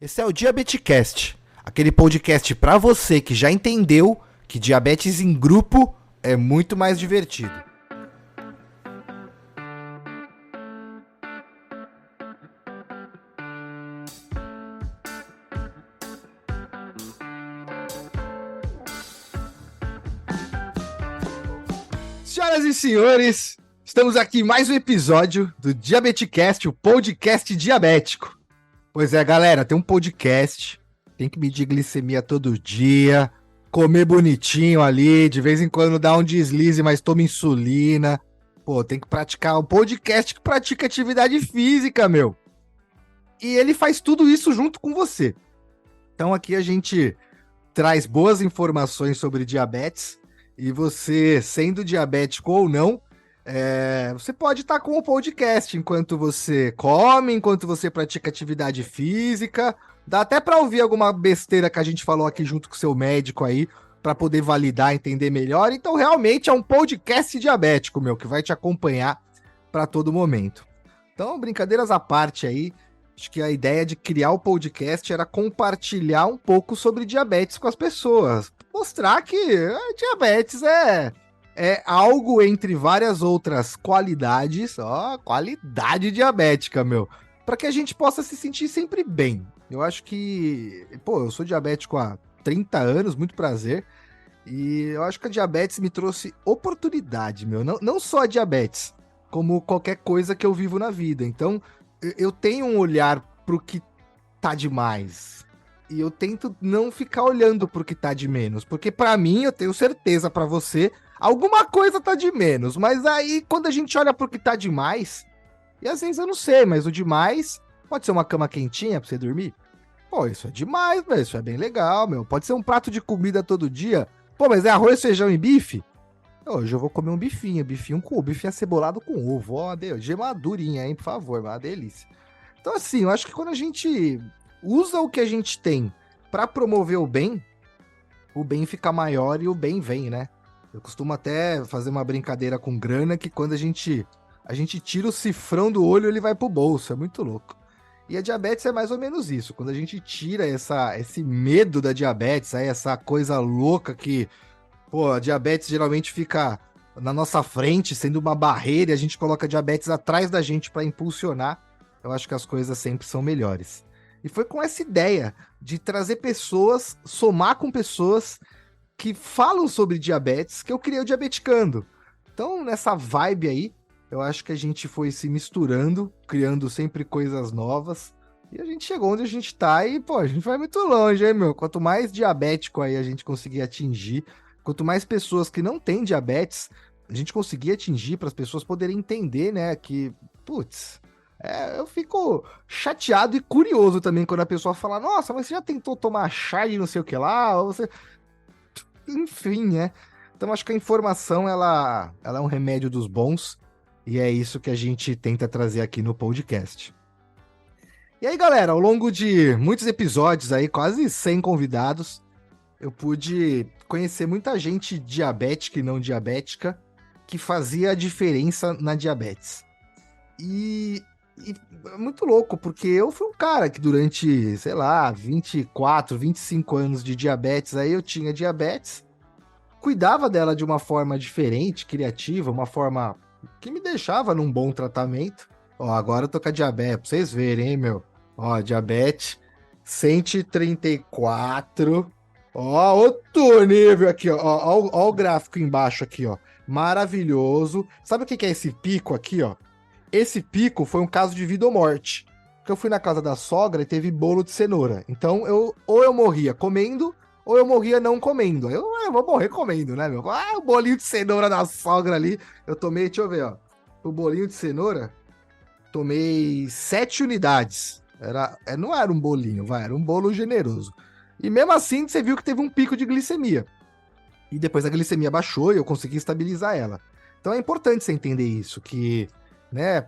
Esse é o Diabetecast, aquele podcast para você que já entendeu que diabetes em grupo é muito mais divertido. Senhoras e senhores, estamos aqui em mais um episódio do Diabetecast, o podcast diabético. Pois é, galera, tem um podcast, tem que medir glicemia todo dia, comer bonitinho ali, de vez em quando dá um deslize, mas toma insulina. Pô, tem que praticar um podcast que pratica atividade física, meu. E ele faz tudo isso junto com você. Então aqui a gente traz boas informações sobre diabetes e você, sendo diabético ou não, você pode estar com o podcast enquanto você come, enquanto você pratica atividade física. Dá até para ouvir alguma besteira que a gente falou aqui junto com o seu médico aí, para poder validar, entender melhor. Então, realmente é um podcast diabético, meu, que vai te acompanhar para todo momento. Então, brincadeiras à parte aí, acho que a ideia de criar o podcast era compartilhar um pouco sobre diabetes com as pessoas. Mostrar que a diabetes é algo entre várias outras qualidades, qualidade diabética, meu, para que a gente possa se sentir sempre bem. Eu acho que, eu sou diabético há 30 anos, muito prazer, e eu acho que a diabetes me trouxe oportunidade, meu, não só a diabetes, como qualquer coisa que eu vivo na vida. Então, eu tenho um olhar pro que tá demais. E eu tento não ficar olhando pro que tá de menos, porque para mim, eu tenho certeza para você, alguma coisa tá de menos, mas aí quando a gente olha pro que tá demais, e às vezes eu não sei, mas o demais pode ser uma cama quentinha pra você dormir. Pô, isso é demais, velho, isso é bem legal, meu. Pode ser um prato de comida todo dia. Pô, mas é arroz, feijão e bife? Hoje eu vou comer um bifinho com bifinho acebolado com ovo. Ó, Deus, gemadurinha, hein, por favor, uma delícia. Então assim, eu acho que quando a gente usa o que a gente tem pra promover o bem fica maior e o bem vem, né? Eu costumo até fazer uma brincadeira com grana que quando a gente tira o cifrão do olho, ele vai pro bolso. É muito louco. E a diabetes é mais ou menos isso. Quando a gente tira esse medo da diabetes, aí essa coisa louca que, a diabetes geralmente fica na nossa frente, sendo uma barreira, e a gente coloca a diabetes atrás da gente para impulsionar, eu acho que as coisas sempre são melhores. E foi com essa ideia de trazer pessoas, somar com pessoas que falam sobre diabetes, que eu criei o Diabeticando. Então, nessa vibe aí, eu acho que a gente foi se misturando, criando sempre coisas novas, e a gente chegou onde a gente tá e, a gente vai muito longe, hein, meu? Quanto mais diabético aí a gente conseguir atingir, quanto mais pessoas que não têm diabetes, a gente conseguir atingir para as pessoas poderem entender, né, que, eu fico chateado e curioso também quando a pessoa fala, nossa, mas você já tentou tomar chá de não sei o que lá, ou você... Enfim, né? Então acho que a informação, ela é um remédio dos bons, e é isso que a gente tenta trazer aqui no podcast. E aí, galera, ao longo de muitos episódios aí, quase 100 convidados, eu pude conhecer muita gente diabética e não diabética que fazia a diferença na diabetes. E é muito louco, porque eu fui um cara que durante, 24, 25 anos de diabetes, aí eu tinha diabetes, cuidava dela de uma forma diferente, criativa, uma forma que me deixava num bom tratamento. Ó, agora eu tô com a diabetes, pra vocês verem, hein, meu? Ó, diabetes 134. Ó, outro nível aqui, ó o gráfico embaixo aqui, ó. Maravilhoso. Sabe o que é esse pico aqui, ó? Esse pico foi um caso de vida ou morte. Porque eu fui na casa da sogra e teve bolo de cenoura. Então, ou eu morria comendo, ou eu morria não comendo. Eu vou morrer comendo, né, meu? O bolinho de cenoura da sogra ali. Eu tomei, deixa eu ver, ó. O bolinho de cenoura, tomei 7 unidades. Não era um bolinho, era um bolo generoso. E mesmo assim, você viu que teve um pico de glicemia. E depois a glicemia baixou e eu consegui estabilizar ela. Então é importante você entender isso, que, né,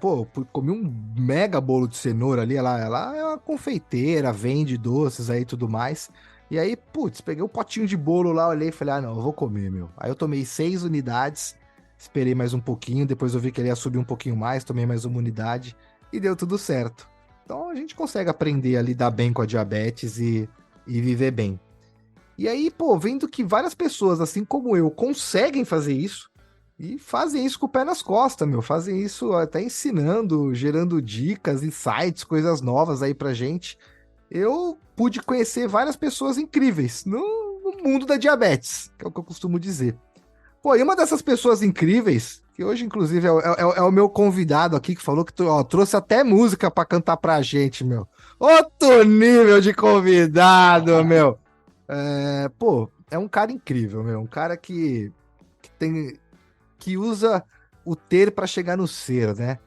comi um mega bolo de cenoura ali, ela é uma confeiteira, vende doces aí e tudo mais. E aí, peguei um potinho de bolo lá, olhei e falei, não, eu vou comer, meu. Aí eu tomei 6 unidades, esperei mais um pouquinho, depois eu vi que ele ia subir um pouquinho mais, tomei mais uma unidade e deu tudo certo. Então a gente consegue aprender a lidar bem com a diabetes e viver bem. E aí, pô, vendo que várias pessoas, assim como eu, conseguem fazer isso, e fazem isso com o pé nas costas, meu. Fazem isso até ensinando, gerando dicas, insights, coisas novas aí pra gente. Eu pude conhecer várias pessoas incríveis no mundo da diabetes, que é o que eu costumo dizer. Pô, e uma dessas pessoas incríveis, que hoje, inclusive, é o meu convidado aqui, que falou que ó, trouxe até música pra cantar pra gente, meu. Outro nível de convidado, meu. Pô, é um cara incrível, meu. Um cara que usa o ter para chegar no ser, né?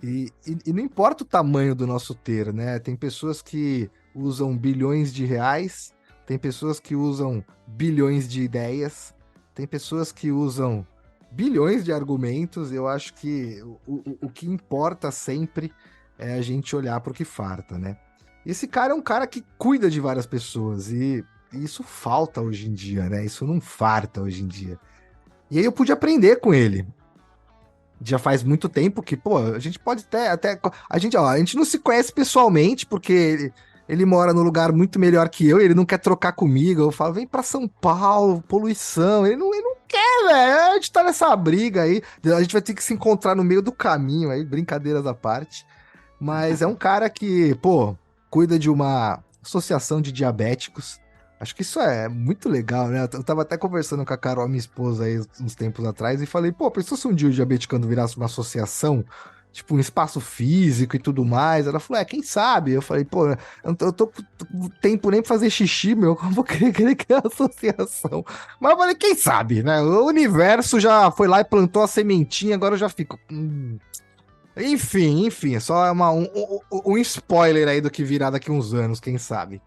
E não importa o tamanho do nosso ter, né? Tem pessoas que usam bilhões de reais, tem pessoas que usam bilhões de ideias, tem pessoas que usam bilhões de argumentos. Eu acho que o que importa sempre é a gente olhar para o que farta, né? Esse cara é um cara que cuida de várias pessoas e isso falta hoje em dia, né? Isso não farta hoje em dia. E aí eu pude aprender com ele. Já faz muito tempo que, pô, a gente pode até a gente não se conhece pessoalmente, porque ele mora num lugar muito melhor que eu, e ele não quer trocar comigo. Eu falo, vem pra São Paulo, poluição. Ele não quer, velho. A gente tá nessa briga aí. A gente vai ter que se encontrar no meio do caminho aí, brincadeiras à parte. Mas é um cara que, pô, cuida de uma associação de diabéticos. Acho que isso é muito legal, né? Eu tava até conversando com a Carol, minha esposa, aí uns tempos atrás, e falei, pô, pensou se um dia o Diabeticano virasse uma associação, tipo, um espaço físico e tudo mais? Ela falou, quem sabe? Eu falei, pô, eu tô com tempo nem pra fazer xixi, meu, como eu vou querer criar associação? Mas eu falei, quem sabe, né? O universo já foi lá e plantou a sementinha, agora eu já fico. Enfim, é só um spoiler aí do que virá daqui uns anos, quem sabe.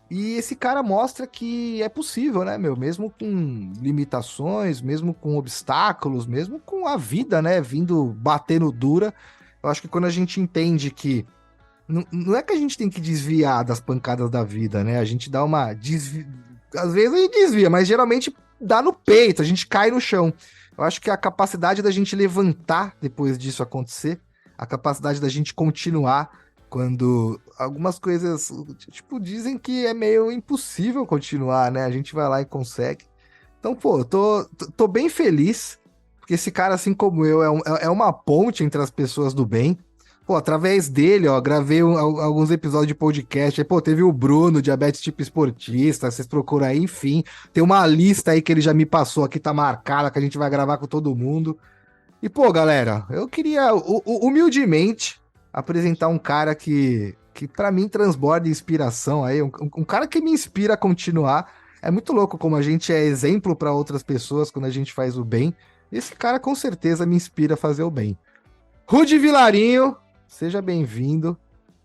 E esse cara mostra que é possível, né, meu? Mesmo com limitações, mesmo com obstáculos, mesmo com a vida, né, vindo batendo dura. Eu acho que quando a gente entende que não é que a gente tem que desviar das pancadas da vida, né? A gente dá uma às vezes a gente desvia, mas geralmente dá no peito, a gente cai no chão. Eu acho que a capacidade da gente levantar depois disso acontecer, a capacidade da gente continuar quando algumas coisas, tipo, dizem que é meio impossível continuar, né? A gente vai lá e consegue. Então, pô, eu tô bem feliz, porque esse cara, assim como eu, é uma ponte entre as pessoas do bem. Pô, através dele, ó, gravei alguns episódios de podcast. Aí, pô, teve o Bruno, diabetes tipo esportista, vocês procuram aí, enfim. Tem uma lista aí que ele já me passou aqui, tá marcada, que a gente vai gravar com todo mundo. E, pô, galera, eu queria humildemente apresentar um cara que para mim transborda inspiração aí, um cara que me inspira a continuar. É muito louco como a gente é exemplo para outras pessoas quando a gente faz o bem. Esse cara com certeza me inspira a fazer o bem. Rudy Vilarinho, seja bem-vindo.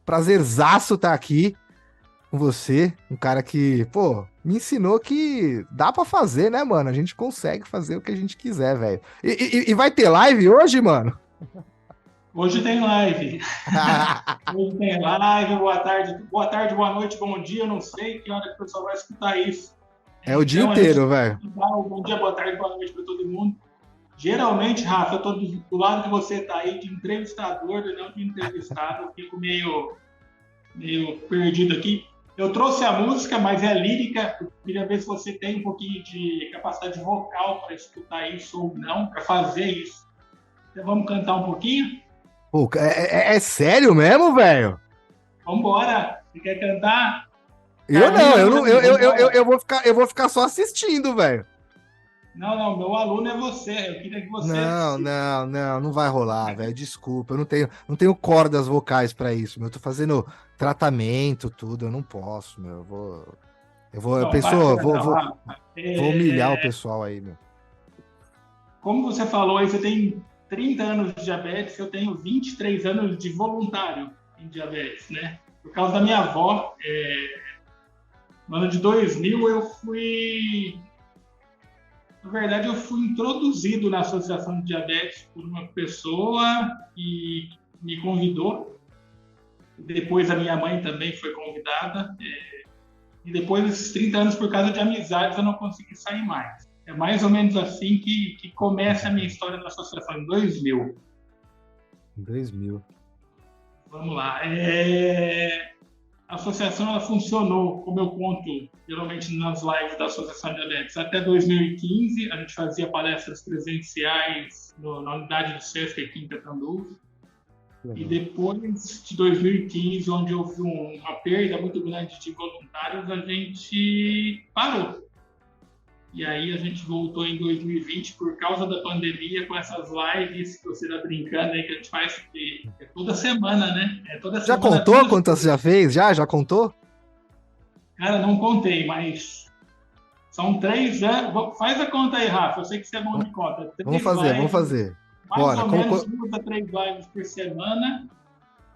Prazerzaço estar aqui com você, um cara que, pô, me ensinou que dá pra fazer, né, mano? A gente consegue fazer o que a gente quiser, velho. E vai ter live hoje, mano? Hoje tem live. Hoje tem live. Boa tarde, boa noite, bom dia. Eu não sei que hora que o pessoal vai escutar isso. É o dia Então, a gente inteiro, velho. dá um bom dia, boa tarde, boa noite para todo mundo. Geralmente, Rafa, eu estou do lado que você está aí, de entrevistador e não de entrevistado. Eu fico meio perdido aqui. Eu trouxe a música, mas é lírica. Eu queria ver se você tem um pouquinho de capacidade vocal para escutar isso ou não, para fazer isso. Então, vamos cantar um pouquinho? Pô, é sério mesmo, velho? Vamos embora. Você quer cantar? Eu não, Carlinhos, por mim, vamos embora. eu vou ficar só assistindo, velho. Não, meu aluno é você. Eu queria que você. Não vai rolar, velho. Desculpa, eu não tenho cordas vocais pra isso, meu. Eu tô fazendo tratamento, tudo, eu não posso, meu. Não, Pessoa, bacana, Rafa. vou humilhar o pessoal aí, meu. Como você falou aí, você tem 30 anos de diabetes, eu tenho 23 anos de voluntário em diabetes, né? Por causa da minha avó, no ano de 2000 eu fui. Na verdade, eu fui introduzido na Associação de Diabetes por uma pessoa que me convidou. Depois a minha mãe também foi convidada. E depois desses 30 anos, por causa de amizades, eu não consegui sair mais. É mais ou menos assim que começa a minha história na associação, em 2000. 2000. Vamos lá. A associação ela funcionou, como eu conto geralmente nas lives da Associação Diabetes, até 2015. A gente fazia palestras presenciais na unidade do SESC aqui em Catanduva. E depois de 2015, onde houve uma perda muito grande de voluntários, a gente parou. E aí a gente voltou em 2020 por causa da pandemia, com essas lives que você está brincando aí, que a gente faz toda semana, né? Já contou quantas você já fez? Já contou? Cara, não contei, mas são 3 anos. Faz a conta aí, Rafa. Eu sei que você é bom de conta. Vamos fazer. Mais Bora. ou menos 2 a 3 lives por semana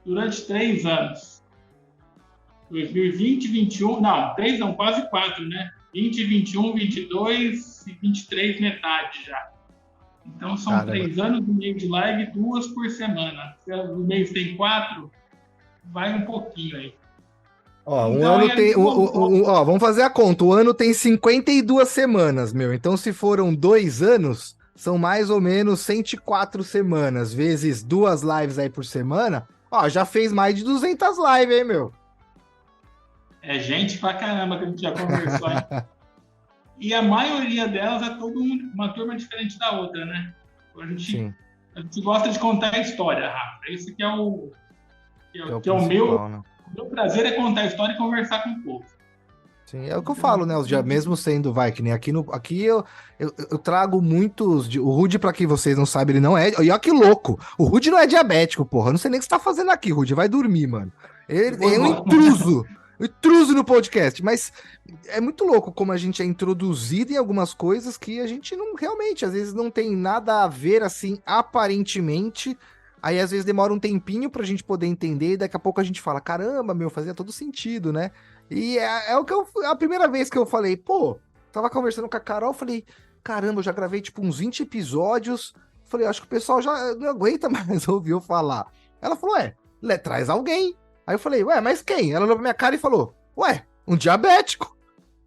durante 3 anos. 2020, 21... Não, 3 não, quase 4, né? 20, 21, 22 e 23 metade já. Então são 3 anos e meio de live, 2 por semana. Se o mês tem 4, vai um pouquinho aí. Ó, um ano tem. Vamos fazer a conta. O ano tem 52 semanas, meu. Então, se foram 2 anos, são mais ou menos 104 semanas, vezes 2 lives aí por semana. Ó, já fez mais de 200 lives, hein, meu? É gente pra caramba que a gente já conversou, hein? E a maioria delas é toda uma turma diferente da outra, né? A gente gosta de contar a história, Rafa. Esse que é o meu, né? O meu prazer é contar a história e conversar com o povo. Sim, é o que eu falo, né? Mesmo sendo, que nem aqui eu trago muitos. O Rudy, pra quem vocês não sabem, ele não é. E olha que louco! O Rudy não é diabético, porra. Eu não sei nem o que você tá fazendo aqui, Rudy. Vai dormir, mano. Ele é um intruso. Intruso no podcast, mas é muito louco como a gente é introduzido em algumas coisas que a gente não realmente, às vezes não tem nada a ver assim, aparentemente, aí às vezes demora um tempinho pra gente poder entender e daqui a pouco a gente fala, caramba, meu, fazia todo sentido, né? E é o que a primeira vez que eu falei, pô, tava conversando com a Carol, falei, caramba, eu já gravei tipo uns 20 episódios, falei, acho que o pessoal já não aguenta mais ouvir eu falar. Ela falou, traz alguém. Aí eu falei, mas quem? Ela olhou pra minha cara e falou, um diabético.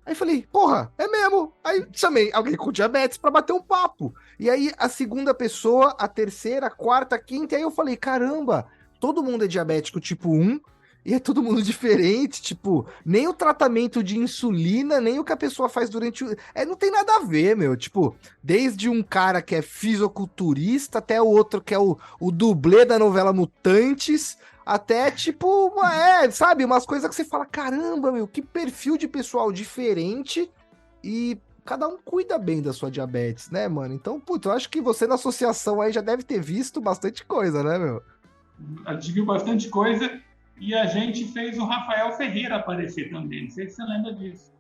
Aí eu falei, porra, é mesmo. Aí chamei alguém com diabetes pra bater um papo. E aí a segunda pessoa, a terceira, a quarta, a quinta, aí eu falei, caramba, todo mundo é diabético tipo 1 e é todo mundo diferente, tipo, nem o tratamento de insulina, nem o que a pessoa faz durante o... não tem nada a ver, meu, tipo, desde um cara que é fisiculturista até o outro que é o dublê da novela Mutantes, até, tipo, sabe, umas coisas que você fala, caramba, meu, que perfil de pessoal diferente e cada um cuida bem da sua diabetes, né, mano? Então, eu acho que você na associação aí já deve ter visto bastante coisa, né, meu? A gente viu bastante coisa e a gente fez o Rafael Ferreira aparecer também, não sei se você lembra disso.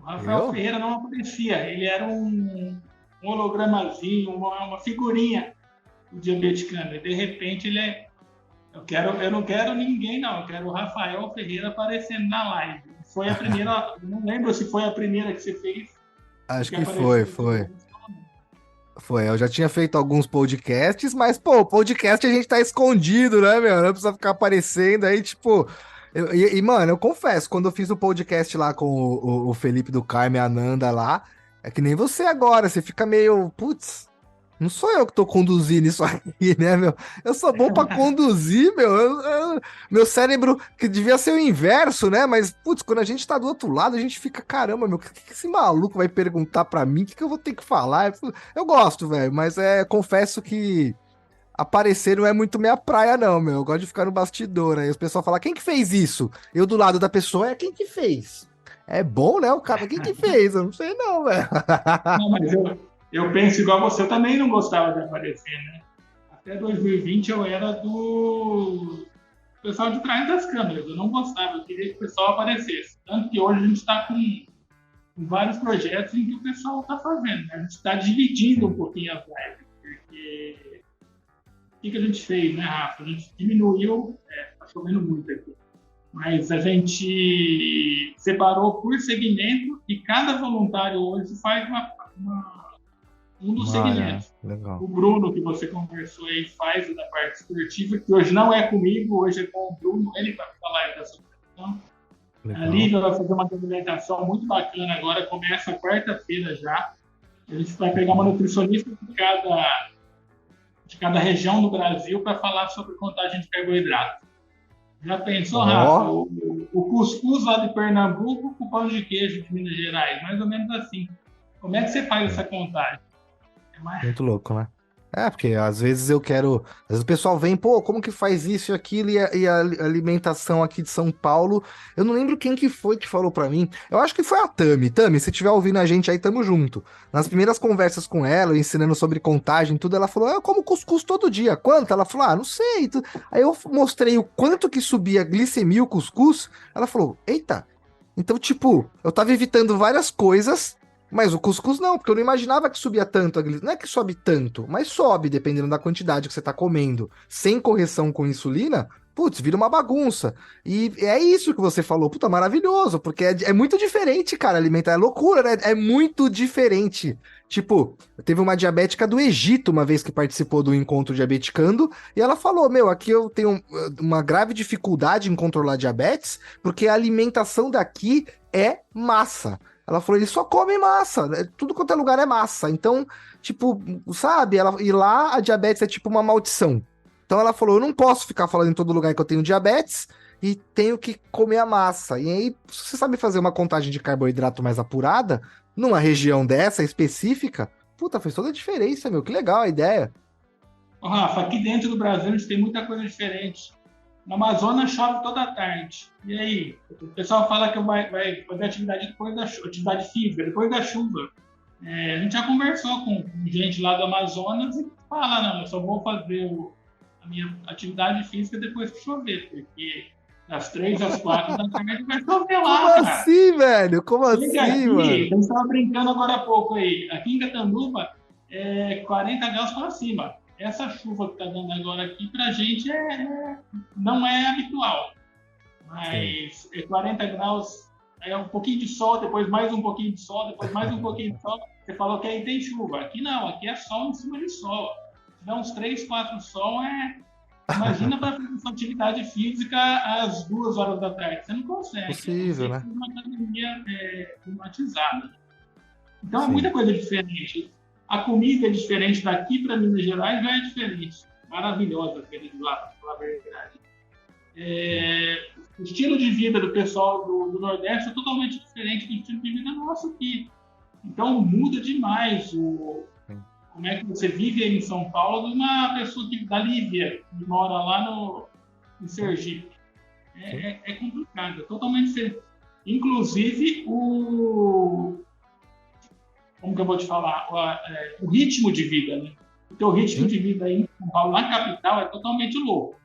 O Rafael Ferreira não aparecia, ele era um hologramazinho, uma figurinha do diabeticano, e de repente ele é... Eu não quero ninguém, não. Eu quero o Rafael Ferreira aparecendo na live. Foi a primeira... Não lembro se foi a primeira que você fez. Acho que foi. Foi, eu já tinha feito alguns podcasts, mas, pô, podcast a gente tá escondido, né, meu? Não precisa ficar aparecendo aí, tipo... Mano, eu confesso, quando eu fiz o podcast lá com o Felipe do Carmo e a Nanda lá, é que nem você agora, você fica meio, putz... Não sou eu que tô conduzindo isso aqui, né, meu? Eu sou bom pra conduzir, meu. Meu cérebro, que devia ser o inverso, né? Mas, putz, quando a gente tá do outro lado, a gente fica, caramba, meu, o que esse maluco vai perguntar pra mim? O que eu vou ter que falar? Eu gosto, velho, mas confesso que aparecer não é muito minha praia, não, meu. Eu gosto de ficar no bastidor, aí os pessoal falam, quem que fez isso? Eu do lado da pessoa, quem que fez? É bom, né, o cara? Quem que fez? Eu não sei não, velho. Não, mas eu penso igual você, eu também não gostava de aparecer, né? Até 2020 eu era do pessoal de trás das câmeras, eu não gostava, eu queria que o pessoal aparecesse. Tanto que hoje a gente está com vários projetos em que o pessoal está fazendo, né? A gente está dividindo um pouquinho as lives, porque o que a gente fez, né, Rafa? A gente diminuiu, está chovendo muito aqui, mas a gente separou por segmento e cada voluntário hoje faz um dos segmentos. Legal. O Bruno, que você conversou aí, faz o da parte esportiva, que hoje não é comigo, hoje é com o Bruno, ele vai falar da associação. A Lívia vai fazer uma documentação muito bacana agora, começa quarta-feira já. A gente vai pegar uma nutricionista de cada região do Brasil para falar sobre contagem de carboidrato. Já pensou, Rafa? Ó, O cuscuz lá de Pernambuco com o pão de queijo de Minas Gerais, mais ou menos assim. Como é que você faz essa contagem? É mais... muito louco, né? É, porque às vezes eu quero. Às vezes o pessoal vem, pô, como que faz isso e aquilo, e a alimentação aqui de São Paulo. Eu não lembro quem que foi que falou pra mim. Eu acho que foi a Tami. Tami, se tiver ouvindo a gente aí, tamo junto. Nas primeiras conversas com ela, eu ensinando sobre contagem, e tudo, ela falou: eu como cuscuz todo dia. Quanto? Ela falou: ah, não sei. Aí eu mostrei o quanto que subia a glicemia o cuscuz. Ela falou: eita. Então, tipo, eu tava evitando várias coisas. Mas o cuscuz não, porque eu não imaginava que subia tanto a glicemia. Não é que sobe tanto, mas sobe, dependendo da quantidade que você tá comendo. Sem correção com insulina, putz, vira uma bagunça. E é isso que você falou, puta, maravilhoso, porque é muito diferente, cara, alimentar. É loucura, né? É muito diferente. Tipo, teve uma diabética do Egito uma vez que participou do encontro diabeticando, e ela falou: Meu, aqui eu tenho uma grave dificuldade em controlar diabetes, porque a alimentação daqui é massa. Ela falou, eles só comem massa, né? Tudo quanto é lugar é massa. Então, tipo, sabe? E lá a diabetes é tipo uma maldição. Então ela falou, eu não posso ficar falando em todo lugar que eu tenho diabetes e tenho que comer a massa. E aí, se você sabe fazer uma contagem de carboidrato mais apurada, numa região dessa específica, puta, fez toda a diferença, meu. Que legal a ideia. Ô, Rafa, aqui dentro do Brasil a gente tem muita coisa diferente. No Amazonas chove toda tarde. E aí? O pessoal fala que vai fazer atividade depois da atividade física, depois da chuva. É, a gente já conversou com gente lá do Amazonas e fala, não, eu só vou fazer a minha atividade física depois que chover, porque das 3 às 4 da tarde vai chover Como lá, cara. assim, velho? Como Chega assim, aqui, a mano? gente estava brincando agora há pouco aí, aqui em Catanduva é 40 graus para cima. Essa chuva que está dando agora aqui para a gente não é habitual, Sim. mas é 40 graus, é um pouquinho de sol, depois mais um pouquinho de sol, depois mais um pouquinho de sol. Você falou que aí tem chuva. Aqui não, aqui é sol em cima de sol. Se dá uns 3, 4 sol, imagina para fazer essa atividade física às 2 horas da tarde. Você não consegue, a não Possível, ser que né? seja uma academia climatizada. Então é muita Sim. coisa diferente. A comida é diferente daqui para Minas Gerais, já é diferente. Maravilhosa, querido lá, para falar a verdade. O estilo de vida do pessoal do Nordeste é totalmente diferente do estilo de vida nosso aqui. Então muda demais como é que você vive aí em São Paulo de uma pessoa da Lívia, que mora lá em Sim. Sergipe. Sim. É complicado, é totalmente diferente. Inclusive, como que eu vou te falar? O ritmo de vida, né? O teu ritmo Sim. de vida aí em São Paulo, na capital, é totalmente louco.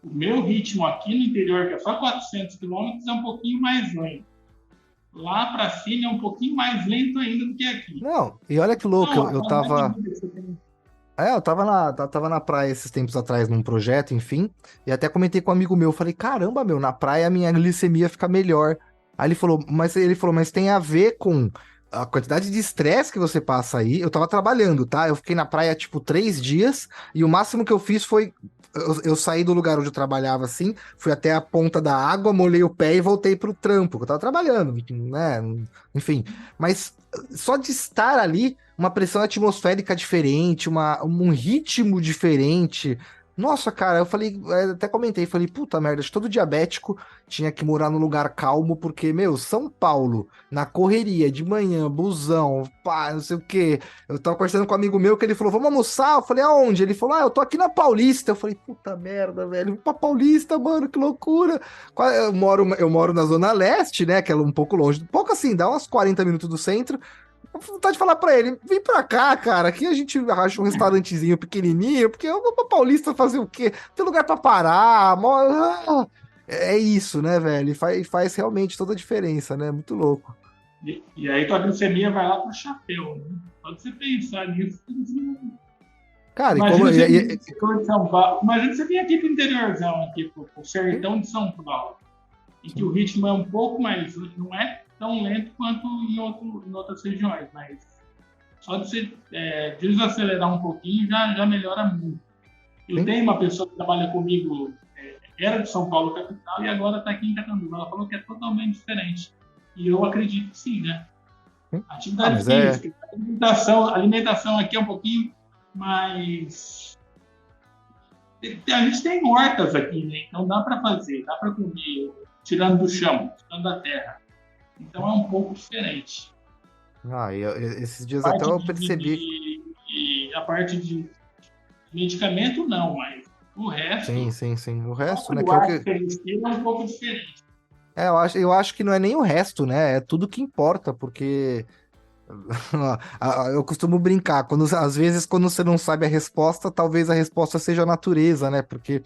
O meu ritmo aqui no interior, que é só 400 quilômetros, é um pouquinho mais lento. Lá para cima é um pouquinho mais lento ainda do que aqui. Não, e olha que louco, Então, eu, a eu qualidade de tava. vida que você tem. Eu tava na praia esses tempos atrás num projeto, enfim, e até comentei com um amigo meu, falei, caramba, meu, na praia a minha glicemia fica melhor. Aí ele falou, mas tem a ver com a quantidade de estresse que você passa aí. Eu tava trabalhando, tá? Eu fiquei na praia, tipo, 3 dias, e o máximo que eu fiz foi, eu saí do lugar onde eu trabalhava, assim, fui até a ponta da água, molhei o pé e voltei pro trampo, que eu tava trabalhando, né? Enfim, mas só de estar ali uma pressão atmosférica diferente, um ritmo diferente. Nossa, cara, eu falei, até comentei, falei, puta merda, acho que todo diabético tinha que morar num lugar calmo, porque, meu, São Paulo, na correria, de manhã, busão, pá, não sei o quê. Eu tava conversando com um amigo meu que ele falou, vamos almoçar? Eu falei, aonde? Ele falou, eu tô aqui na Paulista. Eu falei, puta merda, velho, vou pra Paulista, mano, que loucura. Eu moro na Zona Leste, né, que é um pouco longe, um pouco assim, dá uns 40 minutos do centro. Eu tenho vontade de falar pra ele, vem pra cá, cara, aqui a gente acha um restaurantezinho pequenininho, porque eu vou pra Paulista fazer o quê? Tem lugar pra parar, é isso, né, velho? E faz realmente toda a diferença, né? Muito louco. E aí tua glicemia vai lá pro chapéu, né? Pode você pensar nisso. Cara, e como. Imagina você vir pro interior de São Paulo. Imagina você vir aqui pro interiorzão, aqui pro sertão de São Paulo, em que o ritmo é um pouco mais, não é tão lento quanto em outras regiões, mas só de você desacelerar um pouquinho já melhora muito. Eu Sim, tenho uma pessoa que trabalha comigo, era de São Paulo capital e agora está aqui em Catanduva. Ela falou que é totalmente diferente. E eu acredito que sim, né? sim. Ah, Atividade mas é. física, alimentação aqui é um pouquinho mais A gente tem hortas aqui, né? Então dá para fazer, dá para comer, tirando do chão, tirando da terra. Então é um pouco diferente. Esses dias até Parte eu percebi. a parte de medicamento, não, mas o Sim, resto, sim, sim. O só resto, né? o Que é o ar que. diferenciado é um pouco diferente. Eu acho que não é nem o resto, né? É tudo que importa, porque eu costumo brincar, às vezes, quando você não sabe a resposta, talvez a resposta seja a natureza, né? Porque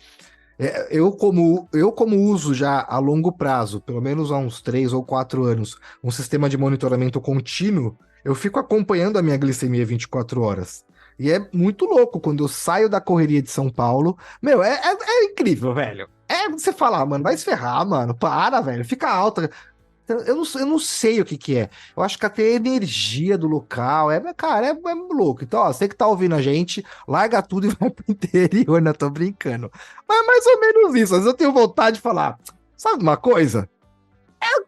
eu como uso já a longo prazo, pelo menos há uns 3 ou 4 anos, um sistema de monitoramento contínuo, eu fico acompanhando a minha glicemia 24 horas. E é muito louco quando eu saio da correria de São Paulo. Meu, é incrível, velho. É você falar, mano, vai se ferrar, mano. Para, velho. Fica alta. Eu não sei o que que é. Eu acho que até a energia do local cara, é louco. Então, ó, você que tá ouvindo a gente, larga tudo e vai pro interior, né? Tô brincando. Mas é mais ou menos isso. Às vezes eu tenho vontade de falar, sabe uma coisa?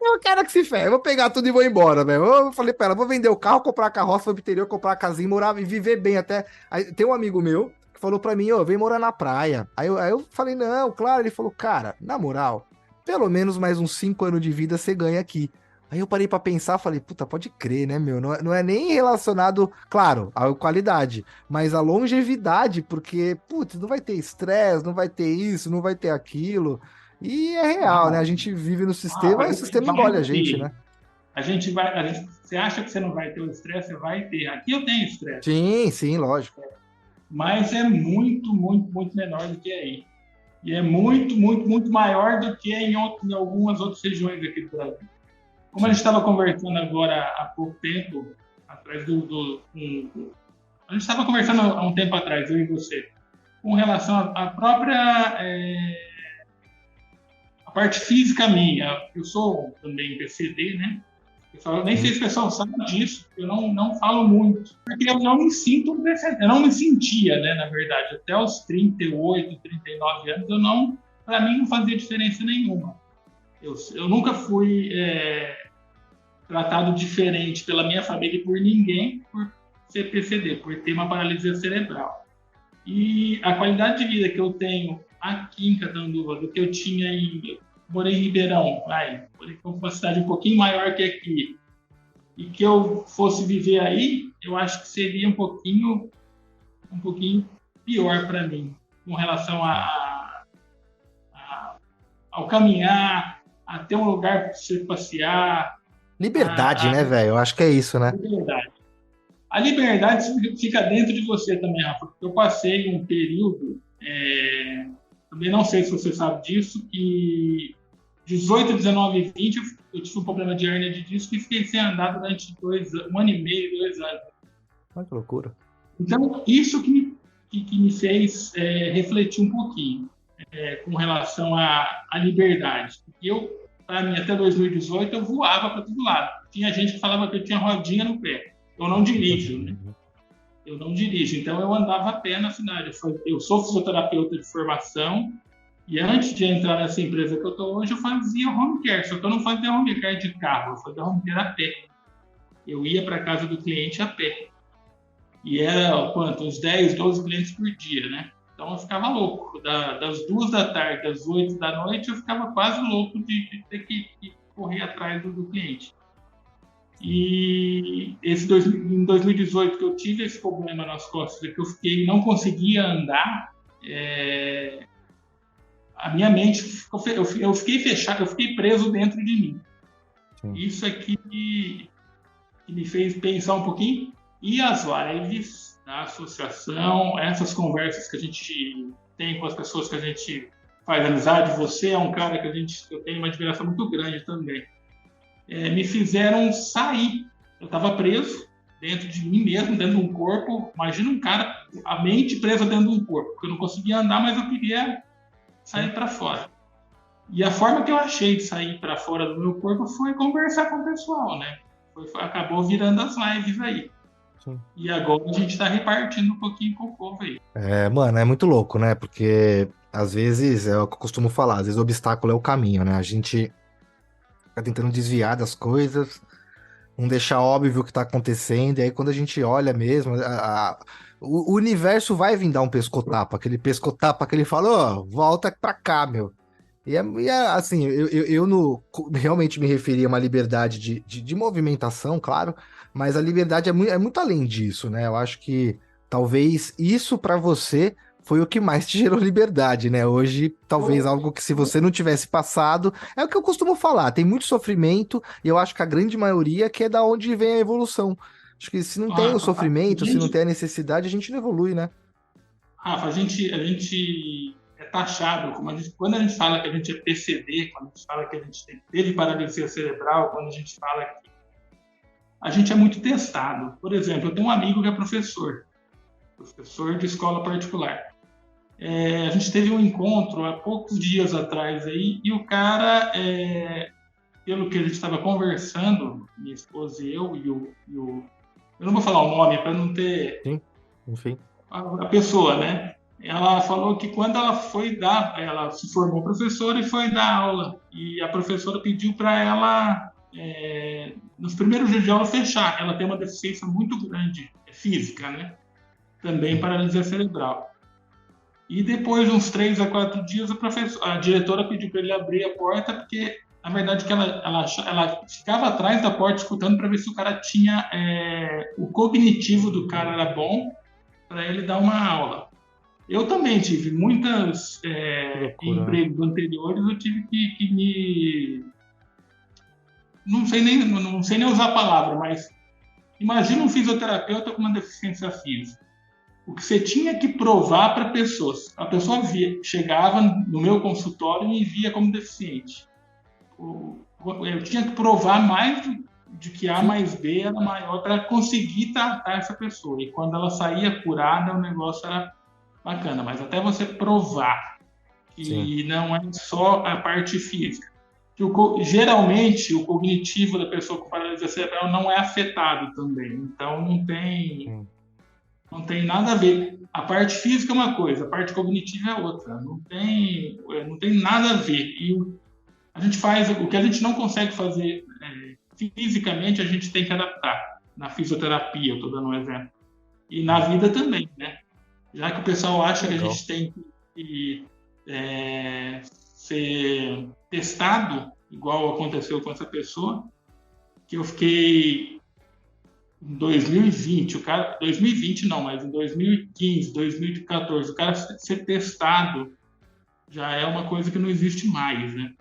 Eu quero que se ferre. Eu vou pegar tudo e vou embora, velho. Eu falei pra ela, vou vender o carro, comprar a carroça, vou pro interior, comprar a casinha, morar e viver bem até. Aí, tem um amigo meu que falou pra mim, ó, vem morar na praia. Aí eu falei, não, claro. Ele falou, cara, na moral, pelo menos mais uns 5 anos de vida você ganha aqui. Aí eu parei pra pensar, falei, puta, pode crer, né, meu? Não é nem relacionado, claro, à qualidade, mas à longevidade, porque, putz, não vai ter estresse, não vai ter isso, não vai ter aquilo. E é real, né? A Não, gente vive no sistema e o sistema engole vai a gente, ter. né? Você acha que você não vai ter o estresse? Você vai ter. Aqui eu tenho estresse, Sim, sim, lógico. mas é muito, muito, muito menor do que aí. E é muito, muito, muito maior do que em algumas outras regiões aqui do Brasil. Como a gente Sim. estava conversando agora há pouco tempo, atrás a gente estava conversando há um tempo atrás, eu e você, com relação à própria a parte física minha. Eu sou também PCD, né? Eu nem sei Hum. se o pessoal sabe disso, eu não falo muito, porque eu não me sinto PCD, eu não me sentia, né, na verdade, até os 38, 39 anos, para mim não fazia diferença nenhuma. Eu nunca fui tratado diferente pela minha família e por ninguém por ser PCD, por ter uma paralisia cerebral. E a qualidade de vida que eu tenho aqui em Catanduva, do que eu tinha morei em Ribeirão, morei em uma cidade um pouquinho maior que aqui, e que eu fosse viver aí, eu acho que seria um pouquinho pior para mim, com relação ao caminhar, a ter um lugar para você passear, Liberdade, a né, velho? Eu acho que é isso, né? liberdade. A liberdade fica dentro de você também, Rafa. Eu passei um período, também não sei se você sabe disso, que 18, 19 e 20 eu tive um problema de hérnia de disco e fiquei sem andar durante 1 ano e meio, 2 anos. Olha que loucura. Então, isso que me fez refletir um pouquinho com relação à liberdade. Para mim, até 2018, eu voava para todo lado. Tinha gente que falava que eu tinha rodinha no pé. Eu não dirijo, né? Eu não dirijo, então eu andava a pé na cidade. Eu sou fisioterapeuta de formação e antes de entrar nessa empresa que eu estou hoje, eu fazia home care. Só que eu não fazia home care de carro, eu fazia home care a pé. Eu ia para a casa do cliente a pé. E era, quanto? Uns 10, 12 clientes por dia, né? Então eu ficava louco. Das 2 da tarde às 8 da noite, eu ficava quase louco de ter que correr atrás do cliente. E em 2018 que eu tive esse problema nas costas, que eu não conseguia andar, a minha mente eu fiquei fechado, eu fiquei preso dentro de mim. Sim. Isso aqui que me fez pensar um pouquinho. E as lives da associação, essas conversas que a gente tem com as pessoas que a gente faz amizade, você é um cara que eu tenho uma admiração muito grande também. Me fizeram sair. Eu estava preso dentro de mim mesmo, dentro de um corpo. Imagina um cara, a mente presa dentro de um corpo, porque eu não conseguia andar, mas eu queria sair para fora. E a forma que eu achei de sair para fora do meu corpo foi conversar com o pessoal, né? Acabou virando as lives aí. Sim. E agora a gente está repartindo um pouquinho com o povo aí. Mano, é muito louco, né? Porque às vezes, é o que eu costumo falar, às vezes o obstáculo é o caminho, né? A gente fica tentando desviar das coisas não deixar óbvio o que tá acontecendo, e aí quando a gente olha mesmo, o universo vai vir dar um pescotapa que ele falou, volta pra cá, meu. Assim, realmente me referi a uma liberdade de movimentação, claro, mas a liberdade é muito além disso, né? Eu acho que talvez isso pra você foi o que mais te gerou liberdade, né? Hoje, talvez algo que se você não tivesse passado, é o que eu costumo falar, tem muito sofrimento, e eu acho que a grande maioria que é da onde vem a evolução. Acho que se não tem o A sofrimento, se não gente, tem a necessidade, a gente não evolui, né? Rafa, a gente é taxado, quando a gente fala que a gente é PCD, quando a gente fala que a gente teve paralisia cerebral, quando a gente fala que a gente é muito testado. Por exemplo, eu tenho um amigo que é professor de escola particular. A gente teve um encontro há poucos dias atrás aí, e o cara, pelo que a gente estava conversando, minha esposa e eu, eu não vou falar o nome para não ter Sim, enfim. a pessoa, né? Ela falou que quando ela se formou professora e foi dar aula, e a professora pediu para ela, nos primeiros dias de aula, fechar. Ela tem uma deficiência muito grande, física, né? Também Sim. paralisia cerebral. E depois de uns 3 a 4 dias, a diretora pediu para ele abrir a porta, porque, na verdade, que ela ficava atrás da porta escutando para ver se o cara tinha, o cognitivo do cara era bom, para ele dar uma aula. Eu também tive muitas Que loucura, né? empregos anteriores, eu tive que me... Não sei nem usar a palavra, mas imagina um fisioterapeuta com uma deficiência física. O que você tinha que provar para pessoas. A pessoa chegava no meu consultório e me via como deficiente. Eu tinha que provar mais de que A Sim, mais B era maior para conseguir tratar essa pessoa. E quando ela saía curada, o negócio era bacana. Mas até você provar sim. que não é só a parte física. Geralmente, o cognitivo da pessoa com paralisia cerebral não é afetado também. Então, Sim. não tem nada a ver. A parte física é uma coisa, a parte cognitiva é outra. Não tem nada a ver. E a gente faz o que a gente não consegue fazer fisicamente, a gente tem que adaptar. Na fisioterapia, eu estou dando um exemplo. E na Sim. vida também, né? Já que o pessoal acha que a Legal. gente tem que ser testado, igual aconteceu com essa pessoa, que eu fiquei em 2020, o cara, 2020 não, mas em 2015, 2014, o cara ser testado já é uma coisa que não existe mais, né?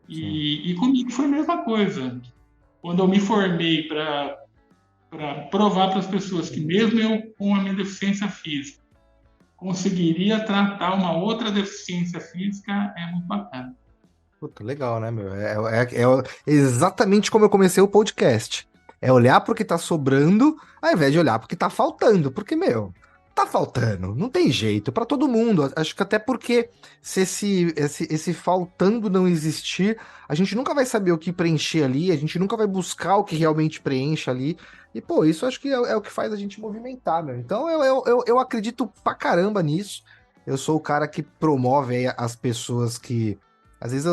Sim. E comigo foi a mesma coisa. Quando eu me formei para provar para as pessoas que mesmo eu com a minha deficiência física conseguiria tratar uma outra deficiência física, é muito bacana. Puta, legal, né, meu? Exatamente como eu comecei o podcast. É olhar pro que tá sobrando, ao invés de olhar pro que tá faltando. Porque, meu, tá faltando. Não tem jeito. Pra todo mundo. Acho que até porque se esse faltando não existir, a gente nunca vai saber o que preencher ali, a gente nunca vai buscar o que realmente preenche ali. E, pô, isso acho que é o que faz a gente movimentar, meu. Então, eu acredito pra caramba nisso. Eu sou o cara que promove aí as pessoas que às vezes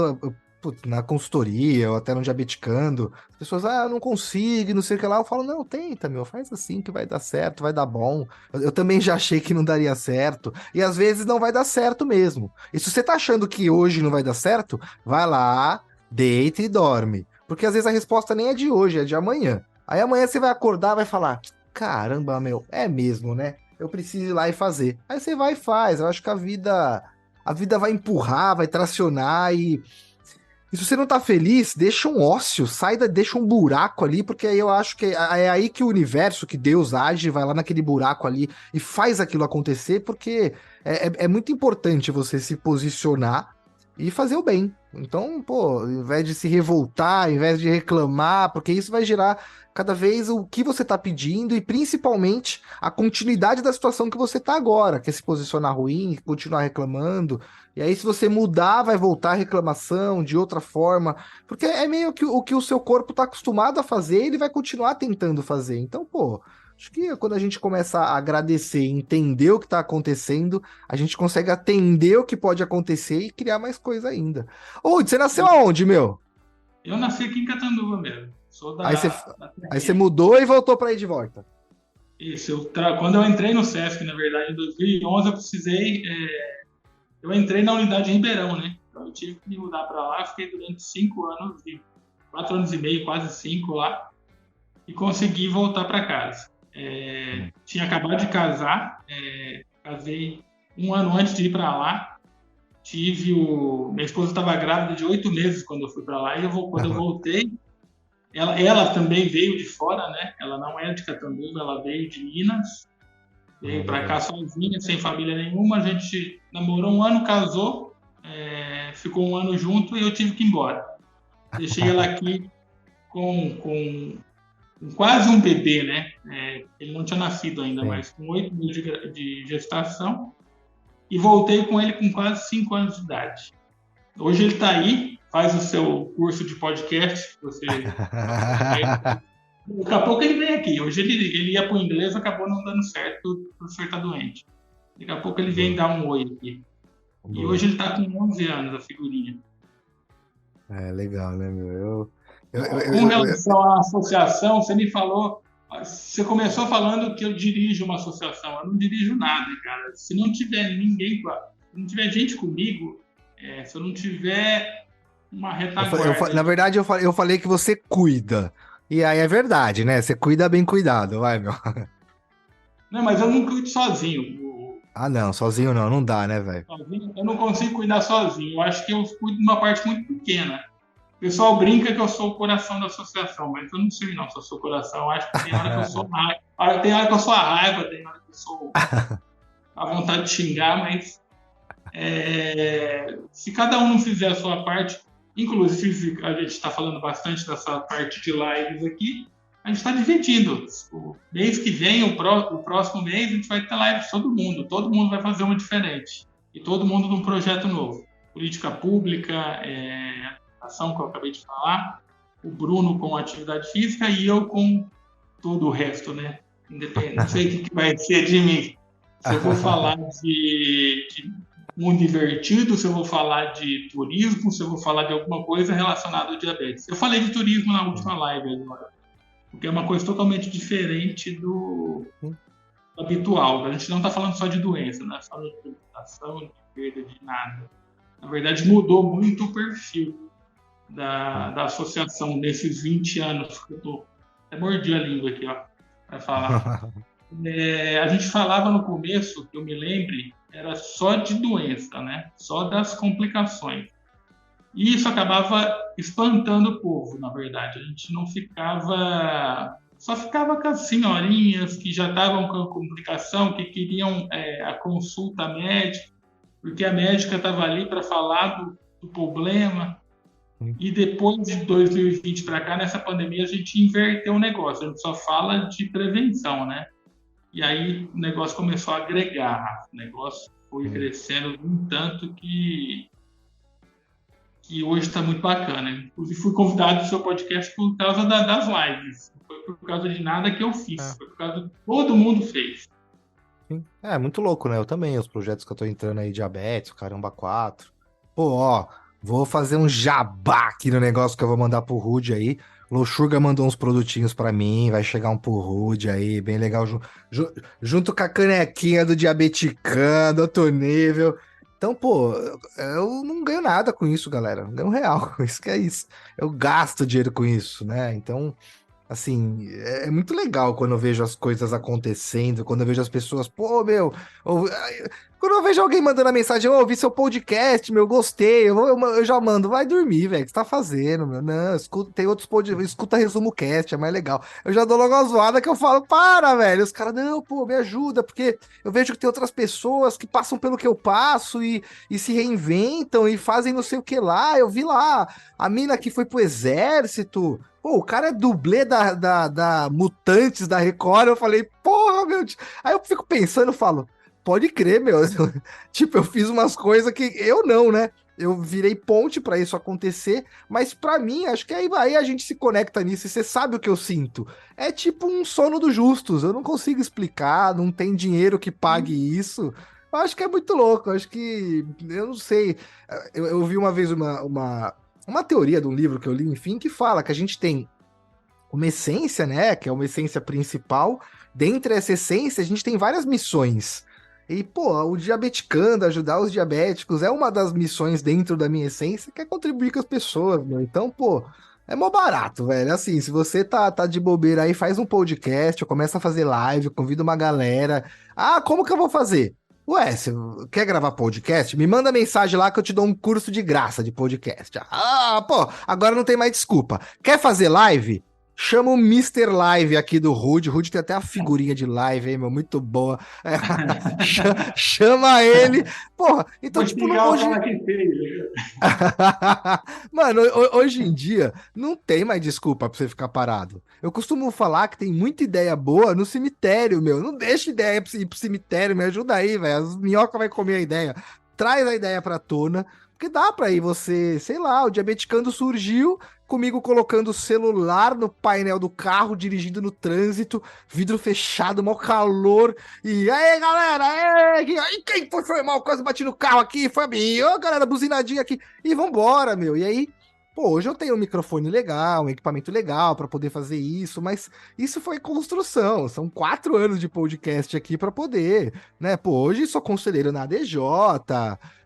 putz, na consultoria ou até no Diabeticando, as pessoas, eu não consigo, não sei o que lá. Eu falo, não, tenta, meu, faz assim que vai dar certo, vai dar bom. Eu também já achei que não daria certo. E às vezes não vai dar certo mesmo. E se você tá achando que hoje não vai dar certo, vai lá, deita e dorme. Porque às vezes a resposta nem é de hoje, é de amanhã. Aí amanhã você vai acordar e vai falar, caramba, meu, é mesmo, né? Eu preciso ir lá e fazer. Aí você vai e faz. Eu acho que a vida vai empurrar, vai tracionar e se você não tá feliz, deixa um ócio, deixa um buraco ali, porque aí eu acho que é aí que o universo, que Deus age, vai lá naquele buraco ali e faz aquilo acontecer, porque é muito importante você se posicionar e fazer o bem. Então, pô, ao invés de se revoltar, ao invés de reclamar, porque isso vai gerar cada vez o que você tá pedindo e principalmente a continuidade da situação que você tá agora, que é se posicionar ruim, continuar reclamando. E aí, se você mudar, vai voltar a reclamação de outra forma, porque é meio que o que o seu corpo tá acostumado a fazer, ele vai continuar tentando fazer. Então, pô, acho que quando a gente começa a agradecer, entender o que tá acontecendo, a gente consegue atender o que pode acontecer e criar mais coisa ainda. Ô, você nasceu aonde, meu? Eu nasci aqui em Catanduva mesmo. Sou Aí você, da Aí você mudou e voltou para ir de volta. Isso, quando eu entrei no Sesc, na verdade, em 2011, eu precisei. Eu entrei na unidade Ribeirão, né? Então eu tive que me mudar para lá, fiquei durante 5 anos, 4 anos e meio, quase 5 lá, e consegui voltar para casa. Tinha acabado de casar, casei um ano antes de ir para lá. Minha esposa estava grávida de 8 meses quando eu fui para lá, e quando eu voltei, ela também veio de fora, né? Ela não é de Catanduva, ela veio de Minas, veio para cá sozinha, sem família nenhuma. A gente namorou um ano, casou, ficou um ano junto e eu tive que ir embora. Deixei ela aqui com quase um bebê, né? Ele não tinha nascido ainda, mas com 8 meses de gestação. E voltei com ele com quase 5 anos de idade. Hoje ele está aí, faz o seu curso de podcast. Daqui a pouco ele vem aqui. Hoje ele ia para o inglês, acabou não dando certo, o professor está doente. Daqui a pouco ele vem dar um oi aqui. E hoje ele está com 11 anos, a figurinha. Legal, né, meu? Com relação à associação, você me falou... Você começou falando que eu dirijo uma associação. Eu não dirijo nada, cara. Se não tiver ninguém, se não tiver gente comigo, se eu não tiver uma retaguarda... Na verdade, eu falei que você cuida. E aí é verdade, né? Você cuida bem cuidado, vai, meu. Não, mas eu não cuido sozinho. Não, sozinho não dá, né, velho? Eu não consigo cuidar sozinho. Eu acho que eu cuido de uma parte muito pequena. O pessoal brinca que eu sou o coração da associação, mas eu não sei não se eu sou o coração. Eu acho que tem hora que eu sou raiva, tem hora que eu sou a raiva, tem hora que eu sou a vontade de xingar, mas se cada um não fizer a sua parte, inclusive a gente está falando bastante dessa parte de lives aqui, a gente está dividindo. O mês que vem, o próximo mês, a gente vai ter live de todo mundo vai fazer uma diferente. E todo mundo num projeto novo. Política pública, ação que eu acabei de falar, o Bruno com atividade física e eu com todo o resto, né? Independente, não sei o que vai ser de mim. Se eu vou falar de mundo divertido, se eu vou falar de turismo, se eu vou falar de alguma coisa relacionada ao diabetes. Eu falei de turismo na última live agora, porque é uma coisa totalmente diferente do habitual. A gente não está falando só de doença, não é só de alimentação, de perda de nada. Na verdade, mudou muito o perfil da associação nesses 20 anos que eu tô... Até mordi a língua aqui, ó, para falar. A gente falava no começo, que eu me lembre, era só de doença, né? Só das complicações. E isso acabava espantando o povo, na verdade. A gente não ficava... Só ficava com as senhorinhas que já estavam com complicação, que queriam a consulta médica, porque a médica estava ali para falar do problema. E depois de 2020 para cá, nessa pandemia, a gente inverteu o negócio. A gente só fala de prevenção, né? E aí o negócio começou a agregar. O negócio foi crescendo um tanto que hoje está muito bacana. Inclusive, fui convidado do seu podcast por causa das lives. Não foi por causa de nada que eu fiz. Foi por causa do que todo mundo fez. Sim. Muito louco, né? Eu também, os projetos que eu tô entrando aí, diabetes, Caramba 4. Pô, ó... Vou fazer um jabá aqui no negócio que eu vou mandar pro Rude aí. O Loxurga mandou uns produtinhos pra mim, vai chegar um pro Rude aí, bem legal, junto com a canequinha do Diabeticano, do outro nível. Então, pô, eu não ganho nada com isso, galera. Não ganho real com isso, que é isso. Eu gasto dinheiro com isso, né? Então, assim, é muito legal quando eu vejo as coisas acontecendo, quando eu vejo as pessoas, pô, meu... Quando eu vejo alguém mandando a mensagem, eu ouvi seu podcast, meu, gostei, eu já mando, vai dormir, velho, o que você tá fazendo, meu? Não, tem outros podcasts, escuta Resumo Cast, é mais legal. Eu já dou logo uma zoada que eu falo, para, velho. Os caras, não, pô, me ajuda, porque eu vejo que tem outras pessoas que passam pelo que eu passo e se reinventam e fazem não sei o que lá. Eu vi lá a mina que foi pro exército. Pô, o cara é dublê da Mutantes da Record. Eu falei, porra, meu. Aí eu fico pensando, eu falo, pode crer, meu. Tipo, eu fiz umas coisas que eu não, né? Eu virei ponte pra isso acontecer, mas pra mim, acho que aí a gente se conecta nisso e você sabe o que eu sinto. É tipo um sono dos justos, eu não consigo explicar, não tem dinheiro que pague isso. Eu acho que é muito louco, eu acho que, eu não sei, eu vi uma vez uma teoria de um livro que eu li, enfim, que fala que a gente tem uma essência, né? Que é uma essência principal. Dentre essa essência, a gente tem várias missões. E, pô, o Diabeticando, ajudar os diabéticos, é uma das missões dentro da minha essência, que é contribuir com as pessoas, meu. Então, pô, é mó barato, velho. Assim, se você tá de bobeira aí, faz um podcast, começa a fazer live, convida uma galera. Ah, como que eu vou fazer? Ué, você quer gravar podcast? Me manda mensagem lá que eu te dou um curso de graça de podcast. Ah, pô, agora não tem mais desculpa. Quer fazer live? Chama o Mister Live aqui do Rude. O Rude tem até a figurinha de live aí, meu, muito boa. É, chama ele. Porra, então, Vou tipo, explicar o hoje. cara que fez. Mano, hoje em dia não tem mais desculpa pra você ficar parado. Eu costumo falar que tem muita ideia boa no cemitério, meu. Não deixa ideia pra ir pro cemitério, me ajuda aí, velho. As minhocas vai comer a ideia. Traz a ideia pra tona, porque dá pra ir você, sei lá, o Diabeticando surgiu comigo colocando o celular no painel do carro, dirigindo no trânsito, vidro fechado, mau calor. E aí, galera, quem foi mal? Quase bati no carro aqui, foi a mim. Ô, galera, buzinadinha aqui. E vambora, meu. E aí, pô, hoje eu tenho um microfone legal, um equipamento legal para poder fazer isso, mas isso foi construção. São 4 anos de podcast aqui para poder, né? Pô, hoje sou conselheiro na ADJ,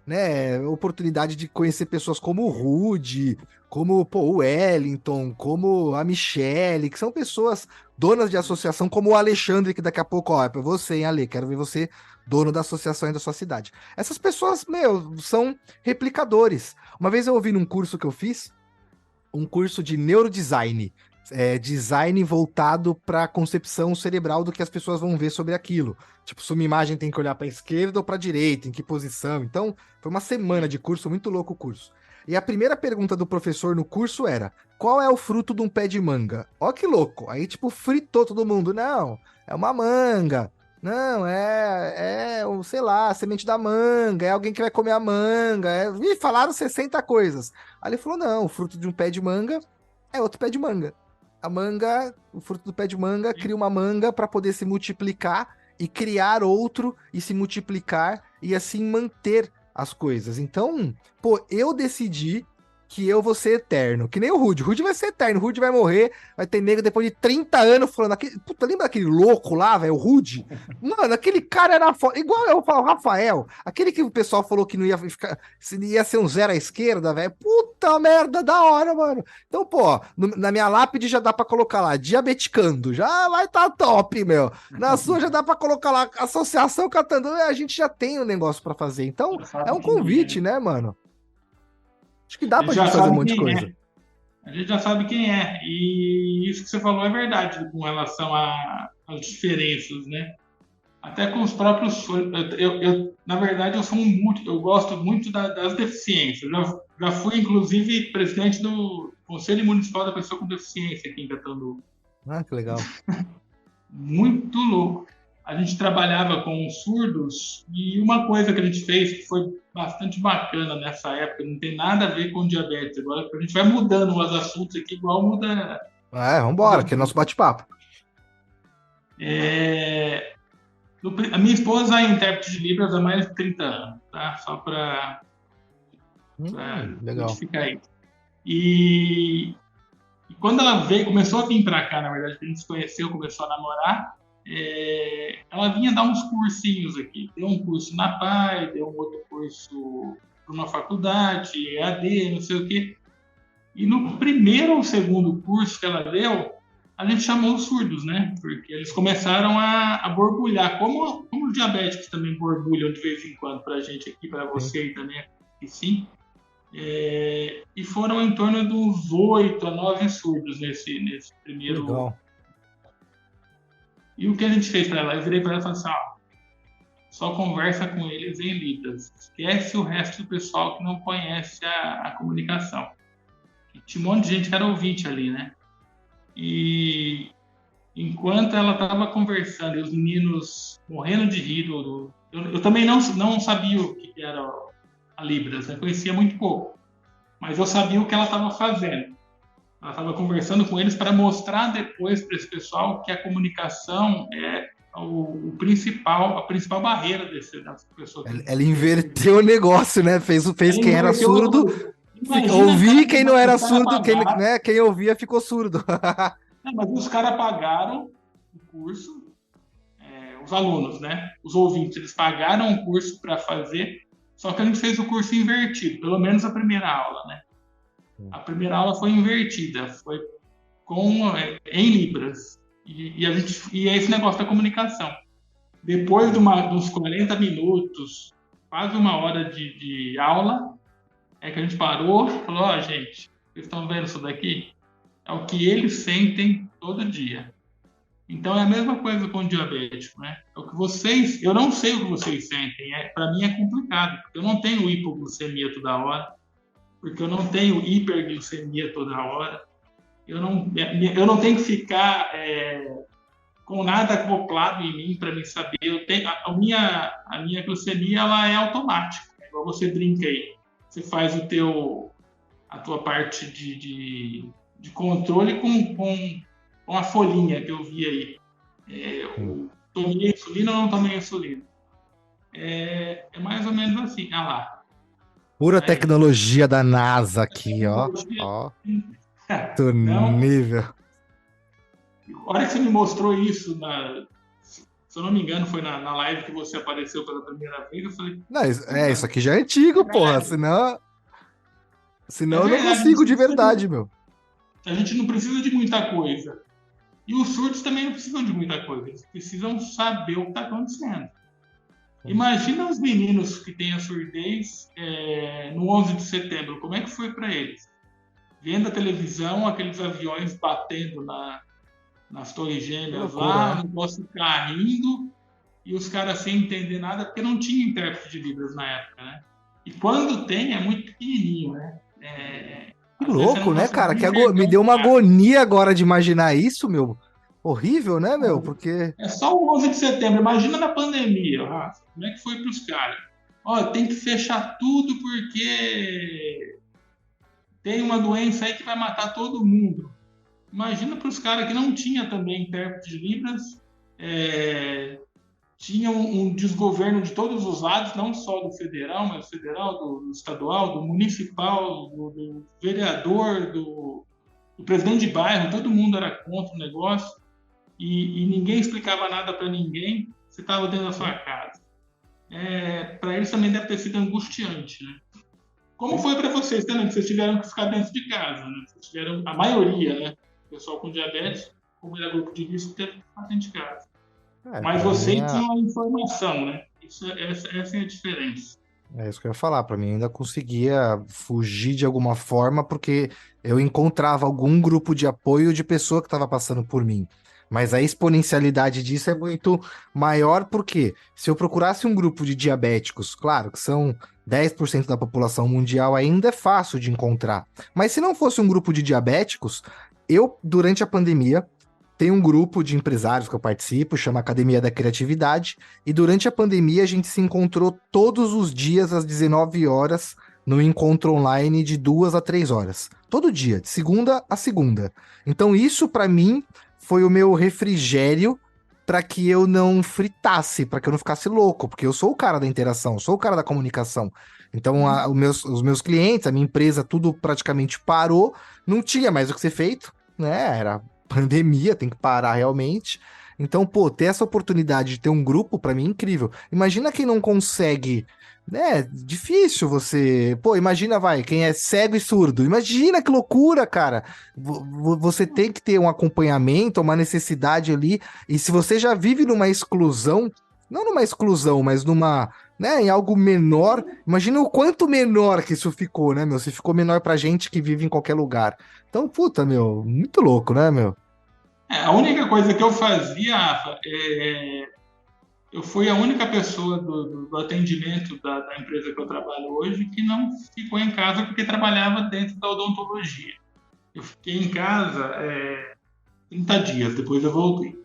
né? Oportunidade de conhecer pessoas como o Rude, como, pô, o Wellington, como a Michele, que são pessoas donas de associação, como o Alexandre, que daqui a pouco, ó, é pra você, hein, Ale? Quero ver você dono da associação aí da sua cidade. Essas pessoas, meu, são replicadores. Uma vez eu ouvi num curso que eu fiz, um curso de neurodesign, design voltado para a concepção cerebral do que as pessoas vão ver sobre aquilo. Tipo, se uma imagem tem que olhar para a esquerda ou para a direita, em que posição. Então, foi uma semana de curso, muito louco o curso. E a primeira pergunta do professor no curso era: qual é o fruto de um pé de manga? Ó que louco. Aí, tipo, fritou todo mundo. Não, é uma manga. Não, sei lá, a semente da manga, é alguém que vai comer a manga. Ih, falaram 60 coisas. Aí ele falou: não, o fruto de um pé de manga é outro pé de manga. A manga, o fruto do pé de manga, cria uma manga para poder se multiplicar e criar outro e se multiplicar e assim manter as coisas. Então, pô, eu decidi que eu vou ser eterno. Que nem o Rude. O Rude vai ser eterno. O Rude vai morrer. Vai ter nego depois de 30 anos falando. Puta, lembra aquele louco lá, velho? O Rude? Mano, aquele cara era foda. Igual eu falo, o Rafael. Aquele que o pessoal falou que não ia ficar. Ia ser um zero à esquerda, velho. Puta merda, da hora, mano. Então, pô, na minha lápide já dá pra colocar lá, diabeticando. Já vai tá top, meu. Na sua já dá pra colocar lá, associação catando. A gente já tem um negócio pra fazer. Então, é um convite, né, mano? Acho que dá A gente pra já gente fazer um sabe monte de quem coisa. é. A gente já sabe quem é. E isso que você falou é verdade com relação às diferenças, né? Até com os próprios. Na verdade, eu sou eu gosto muito das deficiências. Já fui, inclusive, presidente do Conselho Municipal da Pessoa com Deficiência aqui em Catanduva. Ah, que legal. Muito louco. A gente trabalhava com surdos e uma coisa que a gente fez que foi bastante bacana nessa época, não tem nada a ver com diabetes. Agora a gente vai mudando os assuntos aqui, igual muda. Vambora, que é nosso bate-papo. A minha esposa é intérprete de Libras há mais de 30 anos, tá? Só para legal. notificar isso. E quando ela começou a vir para cá, na verdade, que a gente se conheceu, começou a namorar, ela vinha dar uns cursinhos aqui. Deu um curso na PAI, deu um outro curso para uma faculdade, EAD, não sei o quê. E no primeiro ou segundo curso que ela deu, a gente chamou os surdos, né? Porque eles começaram a borbulhar, como os diabéticos também borbulham de vez em quando para a gente aqui, para você e também aqui, sim. E foram em torno dos 8 a 9 surdos nesse primeiro. Legal. E o que a gente fez para ela? Eu virei para ela e falei assim: só conversa com eles em Libras. Esquece o resto do pessoal que não conhece a comunicação. E tinha um monte de gente que era ouvinte ali, né? E enquanto ela estava conversando e os meninos morrendo de rir, eu também não sabia o que era a Libras, eu conhecia muito pouco, mas eu sabia o que ela estava fazendo. Ela estava conversando com eles para mostrar depois para esse pessoal que a comunicação é a principal barreira dessa pessoa. Ela inverteu o negócio, né? Fez quem era surdo, Imagina, ouvir quem não era cara surdo, quem ouvia ficou surdo. Mas os caras pagaram o curso, os alunos, né? Os ouvintes, eles pagaram o curso para fazer, só que a gente fez o curso invertido, pelo menos a primeira aula, né? A primeira aula foi invertida, foi em Libras. E é esse negócio da comunicação. Depois de uns 40 minutos, quase uma hora de aula, é que a gente parou e falou, gente, vocês estão vendo isso daqui? É o que eles sentem todo dia. Então é a mesma coisa com o diabético, né? É o que eu não sei o que vocês sentem. Para mim é complicado, porque eu não tenho hipoglicemia toda hora, porque eu não tenho hiperglicemia toda hora. Eu não tenho que ficar com nada acoplado em mim para me saber. A minha glicemia ela é automática. É igual você brinca aí. Você faz a tua parte de controle com a folhinha que eu vi aí. Tomei insulina ou não tomei insulina? É mais ou menos assim. Ah lá. Pura tecnologia da NASA aqui, ó. Ó, do Não, nível. a hora que você me mostrou isso, se eu não me engano, foi na live que você apareceu pela primeira vez, eu falei... Não, isso aqui já é antigo, porra. Senão eu não verdade, consigo de verdade, meu. a gente não precisa de muita coisa. E os surdos também não precisam de muita coisa. Eles precisam saber o que está acontecendo. Imagina os meninos que têm a surdez no 11 de setembro. Como é que foi para eles? Vendo a televisão, aqueles aviões batendo nas torres gêmeas lá, o negócio caindo, e os caras sem entender nada, porque não tinha intérprete de Libras na época, né? E quando tem, é muito pequenininho, né? Que louco, né, cara? Me deu uma agonia agora de imaginar isso, meu. Horrível, né, meu? Porque... É só o 11 de setembro. Imagina na pandemia, Rafa. Como é que foi para os caras? Tem que fechar tudo porque tem uma doença aí que vai matar todo mundo. Imagina para os caras que não tinha também intérprete de Libras, tinha um desgoverno de todos os lados, não só do federal, mas do federal, do estadual, do municipal, do vereador, do presidente de bairro, todo mundo era contra o negócio e ninguém explicava nada para ninguém, você estava dentro da sua casa. Para eles também deve ter sido angustiante, né? Como foi para vocês também, que vocês tiveram que ficar dentro de casa, né? Vocês tiveram, a maioria, né? O pessoal com diabetes, como era grupo de risco, teve que ficar dentro de casa. Mas vocês tinham a informação, né? Essa é a diferença. É isso que eu ia falar. Para mim, ainda conseguia fugir de alguma forma, porque eu encontrava algum grupo de apoio de pessoa que estava passando por mim. Mas a exponencialidade disso é muito maior, porque se eu procurasse um grupo de diabéticos, claro que são 10% da população mundial, ainda é fácil de encontrar. Mas se não fosse um grupo de diabéticos, durante a pandemia, tem um grupo de empresários que eu participo, chama Academia da Criatividade, e durante a pandemia a gente se encontrou todos os dias às 19 horas no encontro online de 2 a 3 horas. Todo dia, de segunda a segunda. Então isso, para mim, foi o meu refrigério para que eu não fritasse, para que eu não ficasse louco, porque eu sou o cara da interação, sou o cara da comunicação. Então, os meus clientes, a minha empresa, tudo praticamente parou, não tinha mais o que ser feito, né? Era pandemia, tem que parar realmente. Então, pô, ter essa oportunidade de ter um grupo, para mim, é incrível. Imagina quem não consegue, né? Difícil você. Pô, imagina, quem é cego e surdo. Imagina que loucura, cara. Você tem que ter um acompanhamento, uma necessidade ali. E se você já vive numa exclusão, não numa exclusão, mas né, em algo menor, imagina o quanto menor que isso ficou, né, meu? Se ficou menor pra gente que vive em qualquer lugar. Então, puta, meu, muito louco, né, meu? A única coisa que eu fazia, Rafa, eu fui a única pessoa do atendimento da empresa que eu trabalho hoje que não ficou em casa porque trabalhava dentro da odontologia. Eu fiquei em casa 30 dias, depois eu voltei.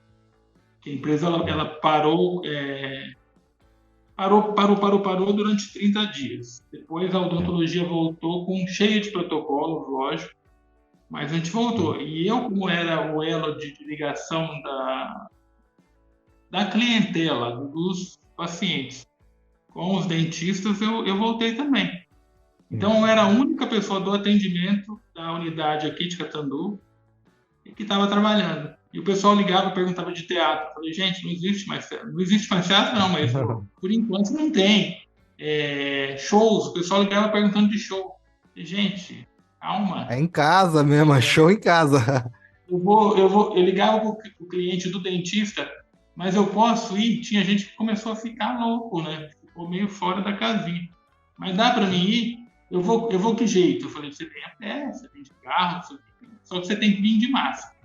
A empresa ela parou durante 30 dias. Depois a odontologia voltou cheia de protocolos, lógico, mas a gente voltou. E eu, como era o elo de ligação da clientela, dos pacientes com os dentistas, eu voltei também. Então, eu era a única pessoa do atendimento da unidade aqui de Catandu que estava trabalhando. E o pessoal ligava e perguntava de teatro. Eu falei, gente, não existe mais teatro. Não existe mais teatro, não, mas por enquanto não tem. Shows, o pessoal ligava perguntando de show. E, gente, É calma. em casa mesmo, é show em casa. Eu ligava para o cliente do dentista, mas eu posso ir? Tinha gente que começou a ficar louco, né? Ficou meio fora da casinha. Mas dá para mim ir? Eu vou que jeito? Eu falei, você tem a pé, você tem de carro, só que você tem que vir de máscara.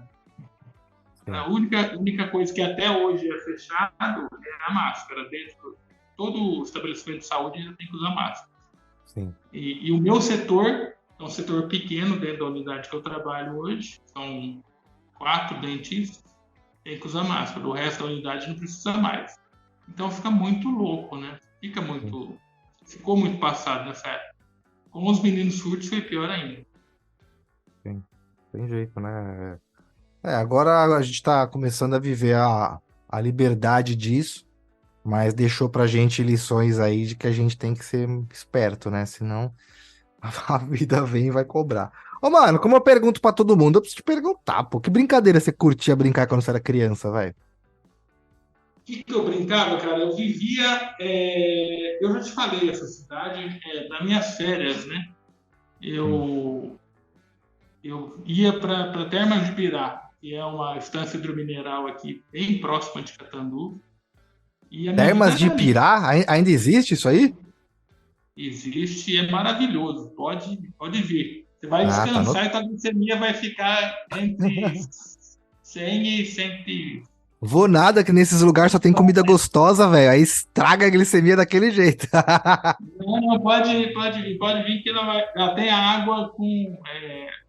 Sim, A única coisa que até hoje é fechado é a máscara. Dentro todo estabelecimento de saúde ainda tem que usar máscara. sim. E o meu setor é um setor pequeno dentro da unidade que eu trabalho hoje. São 4 dentistas, tem que usar máscara. O resto da unidade não precisa mais. Então fica muito louco, né? Sim. Ficou muito passado nessa época. Com os meninos surdos foi pior ainda. Sim. Tem jeito, né? Agora a gente tá começando a viver a liberdade disso, mas deixou pra gente lições aí de que a gente tem que ser esperto, né? Senão a vida vem e vai cobrar. Ô, mano, como eu pergunto pra todo mundo, eu preciso te perguntar, pô, que brincadeira você curtia brincar quando você era criança, velho? O que eu brincava, cara? Eu vivia. Eu já te falei, essa cidade, nas minhas férias, né? Sim. Eu ia para Termas de Pirá, que é uma estância hidromineral aqui bem próxima de Catanduva, e a minha vida Termas de era ali. Pirá? Ainda existe isso aí? Existe e é maravilhoso, pode vir. Você vai Ah, tá no... descansar e a glicemia vai ficar entre 100 e 100. Vou nada que nesses lugares só tem comida gostosa, velho. Aí estraga a glicemia daquele jeito. Não, não, pode vir que ela tem a água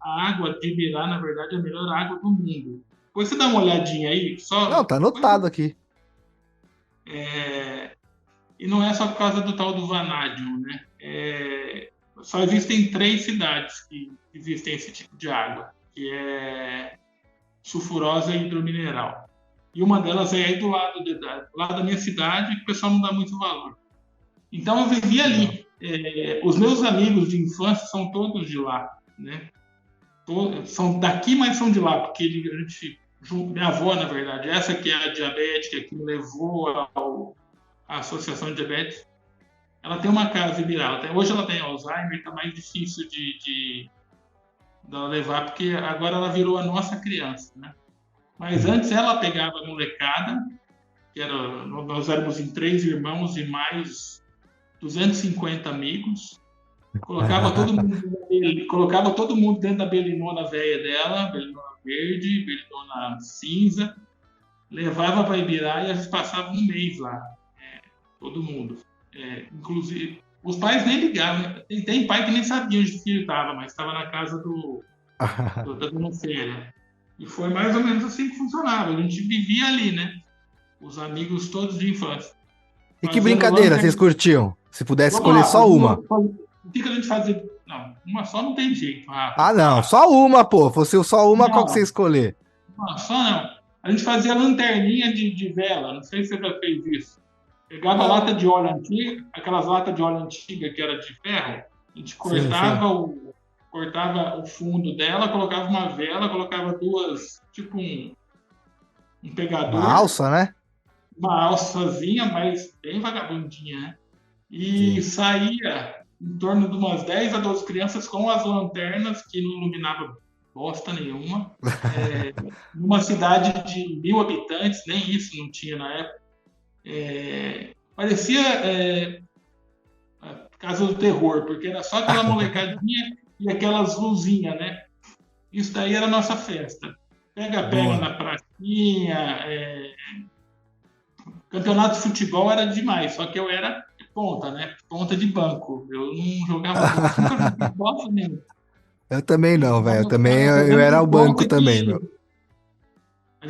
a água de Birá, na verdade, é a melhor água do mundo. Depois você dá uma olhadinha aí, Não, só tá anotado aqui. é, e não é só por causa do tal do vanádio, né? Só existem 3 cidades que existem esse tipo de água, que é sulfurosa e hidromineral. E uma delas é aí do lado da minha cidade, que o pessoal não dá muito valor. Então eu vivi Legal. ali. Os meus amigos de infância são todos de lá, né? São daqui, mas são de lá, porque minha avó, na verdade, essa que é a diabética que me levou à Associação de Diabetes, ela tem uma casa em Ibirá. Hoje ela tem Alzheimer, está mais difícil de ela levar, porque agora ela virou a nossa criança, né? Mas Sim. antes ela pegava a molecada, nós éramos em 3 irmãos e mais 250 amigos, colocava todo mundo dentro da belinona velha dela, belinona verde, belinona cinza, levava para Ibirá e a gente passava um mês lá, todo mundo. Inclusive, os pais nem ligavam, né? Tem pai que nem sabia onde o filho estava, mas estava na casa da dona Célia. E foi mais ou menos assim que funcionava. A gente vivia ali, né? Os amigos todos de infância, E que fazendo brincadeira vocês lanterna. curtiam? Se pudesse Vamos escolher lá, só uma. o que a gente fazia? Não, uma só não tem jeito, Rafa, Ah, de não, falar. só uma, pô. Fosse só uma, qual que você Não, escolher? uma só não. A gente fazia lanterninha de vela, não sei se você já fez isso. Pegava lata Não. de óleo antiga, aquelas latas de óleo antiga que era de ferro, a gente Sim, sim. cortava o fundo dela, colocava uma vela, colocava duas, tipo um Uma pegador, alça, né? uma alçazinha, mas bem vagabundinha, né? E Sim. saía em torno de umas 10 a 12 crianças com as lanternas, que não iluminava bosta nenhuma, numa cidade de 1.000 habitantes, nem isso não tinha na época. Parecia Casa do Terror, porque era só aquela molecadinha e aquelas luzinhas, né? Isso daí era a nossa festa. Pega-pega Boa. na pracinha, campeonato de futebol era demais, só que eu era ponta, né? Ponta de banco. Eu não jogava bola, nunca joguei bola mesmo. Eu também não, velho. Eu Então, também, eu eu lembro era o de banco ponta também, que meu. a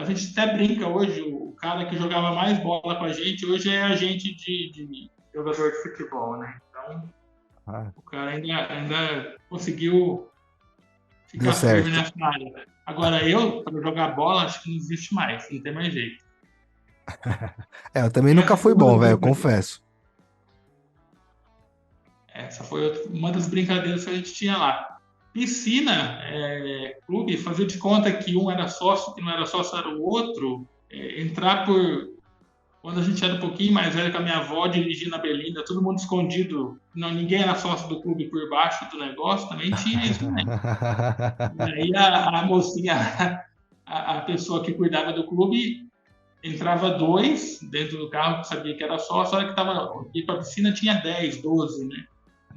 gente até brinca hoje, o cara que jogava mais bola com a gente, hoje é agente de jogador de futebol, né? Então, Ah, o cara ainda conseguiu deu ficar firme certo. nessa área. Agora eu, para jogar bola, acho que não existe mais, não tem mais jeito. Eu também nunca Essa fui foi uma bom, das velho, brincadeiras. confesso. Uma das brincadeiras que a gente tinha lá. Piscina, clube, fazer de conta que um era sócio, que não era sócio era o outro, entrar por. Quando a gente era um pouquinho mais velho, com a minha avó dirigindo a Belinda, todo mundo escondido, não, ninguém era sócio do clube por baixo do negócio, também tinha isso também. E aí a mocinha, a pessoa que cuidava do clube, entrava dois dentro do carro, que sabia que era sócio, a hora que estava ir para a piscina tinha 10, 12, né?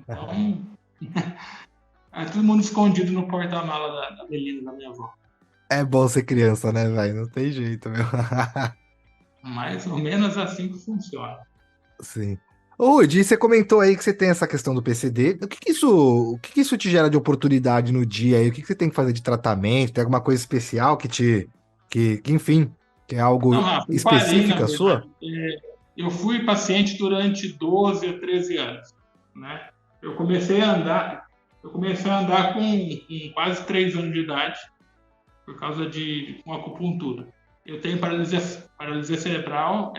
Então, aí todo mundo escondido no porta-mala da Belinda, da minha avó. É bom ser criança, né, velho? Não tem jeito, meu. Mais ou menos assim que funciona. Sim. Ô, Di, você comentou aí que você tem essa questão do PCD. O que que isso te gera de oportunidade no dia aí? O que que você tem que fazer de tratamento? Tem alguma coisa especial enfim, que é Não, algo Rafa, eu parei, na específica sua? verdade. Eu fui paciente durante 12 a 13 anos, né? Eu comecei a andar, eu comecei a andar com quase 3 anos de idade, por causa de uma acupuntura. Eu tenho paralisia cerebral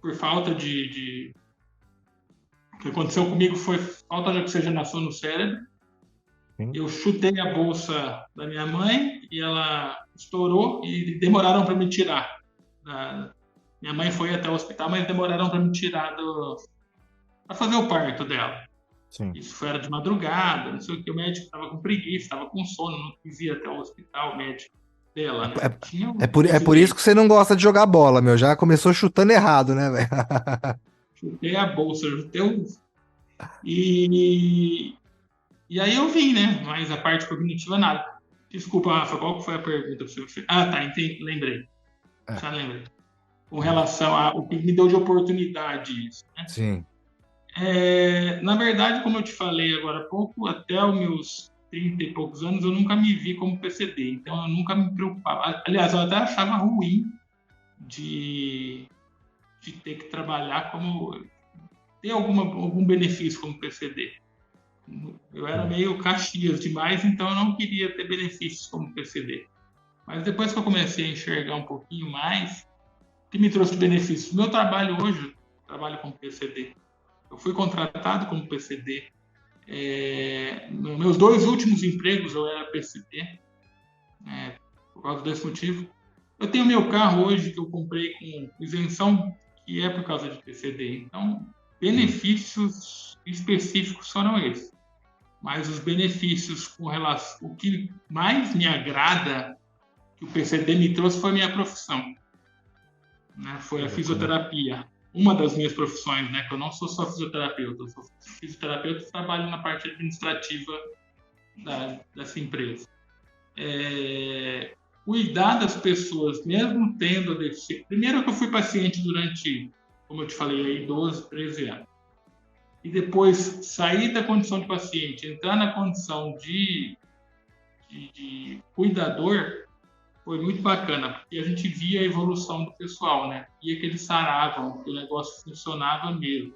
por falta de. O que aconteceu comigo foi falta de oxigenação no cérebro. Sim. Eu chutei a bolsa da minha mãe e ela estourou e demoraram para me tirar. Minha mãe foi até o hospital, mas demoraram para me tirar para fazer o parto dela. Sim. Isso era de madrugada, não sei o que, o médico estava com preguiça, estava com sono, não quis ir até o hospital, o médico dela, né? Tinha É, é, um por, é por isso que você não gosta de jogar bola, meu. Já começou chutando errado, né, velho? chutei a bolsa, chutei o... E, e aí eu vim, né? Mas a parte cognitiva, nada. Desculpa, Rafa, qual que foi a pergunta que você fez? Ah, tá, entendi, lembrei. É, Já lembrei. Com relação ao que me deu de oportunidade isso, né? sim. Na verdade, como eu te falei agora há pouco, até os meus 30 e poucos anos, eu nunca me vi como PCD. Então, eu nunca me preocupava. Aliás, eu até achava ruim de, de ter que trabalhar como... ter algum benefício como PCD. Eu era Sim. meio Caxias demais, então eu não queria ter benefícios como PCD. Mas depois que eu comecei a enxergar um pouquinho mais, o que me trouxe benefícios? Meu trabalho hoje, eu trabalho como PCD. Eu fui contratado como PCD. Meus dois últimos empregos eu era PCD, por causa desse motivo. Eu tenho meu carro hoje que eu comprei com isenção, que é por causa de PCD. Então, Sim. benefícios específicos foram esses. Mas os benefícios com relação. O que mais me agrada que o PCD me trouxe foi a minha profissão, né? Foi a Louco, né? fisioterapia. Uma das minhas profissões, né? Que eu não sou só fisioterapeuta, eu sou fisioterapeuta e trabalho na parte administrativa dessa empresa. Cuidar das pessoas, mesmo tendo a deficiência. Primeiro que eu fui paciente durante, como eu te falei, aí 12, 13 anos. E depois sair da condição de paciente, entrar na condição de cuidador, foi muito bacana, porque a gente via a evolução do pessoal, né? Via que eles saravam, que o negócio funcionava mesmo.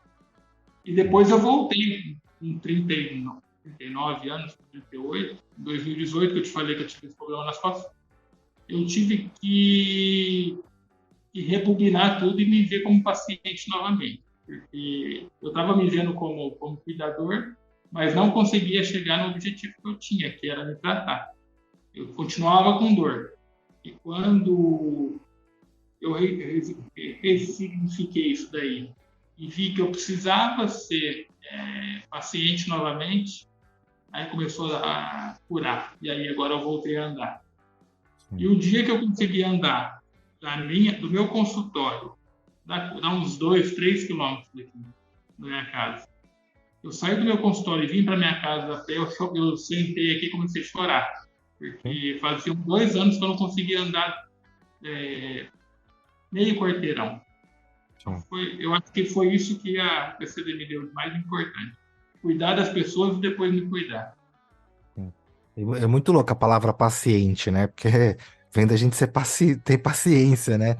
E Sim. depois eu voltei com 39 anos, 38, em 2018, que eu te falei que eu tive esse problema nas costas, eu tive que rebuginar tudo e me ver como paciente novamente. Porque eu estava me vendo como cuidador, mas não conseguia chegar no objetivo que eu tinha, que era me tratar. Eu continuava com dor. E quando eu ressignifiquei isso daí e vi que eu precisava ser paciente novamente, aí começou a curar. E aí agora eu voltei a andar. E Sim. o dia que eu consegui andar do meu consultório, dá uns 2, 3 quilômetros daqui da minha casa. Eu saí do meu consultório e vim para minha casa a pé, eu sentei aqui e comecei a chorar. Sim. Porque fazia 2 anos que eu não conseguia andar meio quarteirão. Então Sim. eu acho que foi isso que a PCD me deu de mais importante. Cuidar das pessoas e depois me cuidar. Sim. É muito louca a palavra paciente, né? Porque vem da gente ter paciência, né?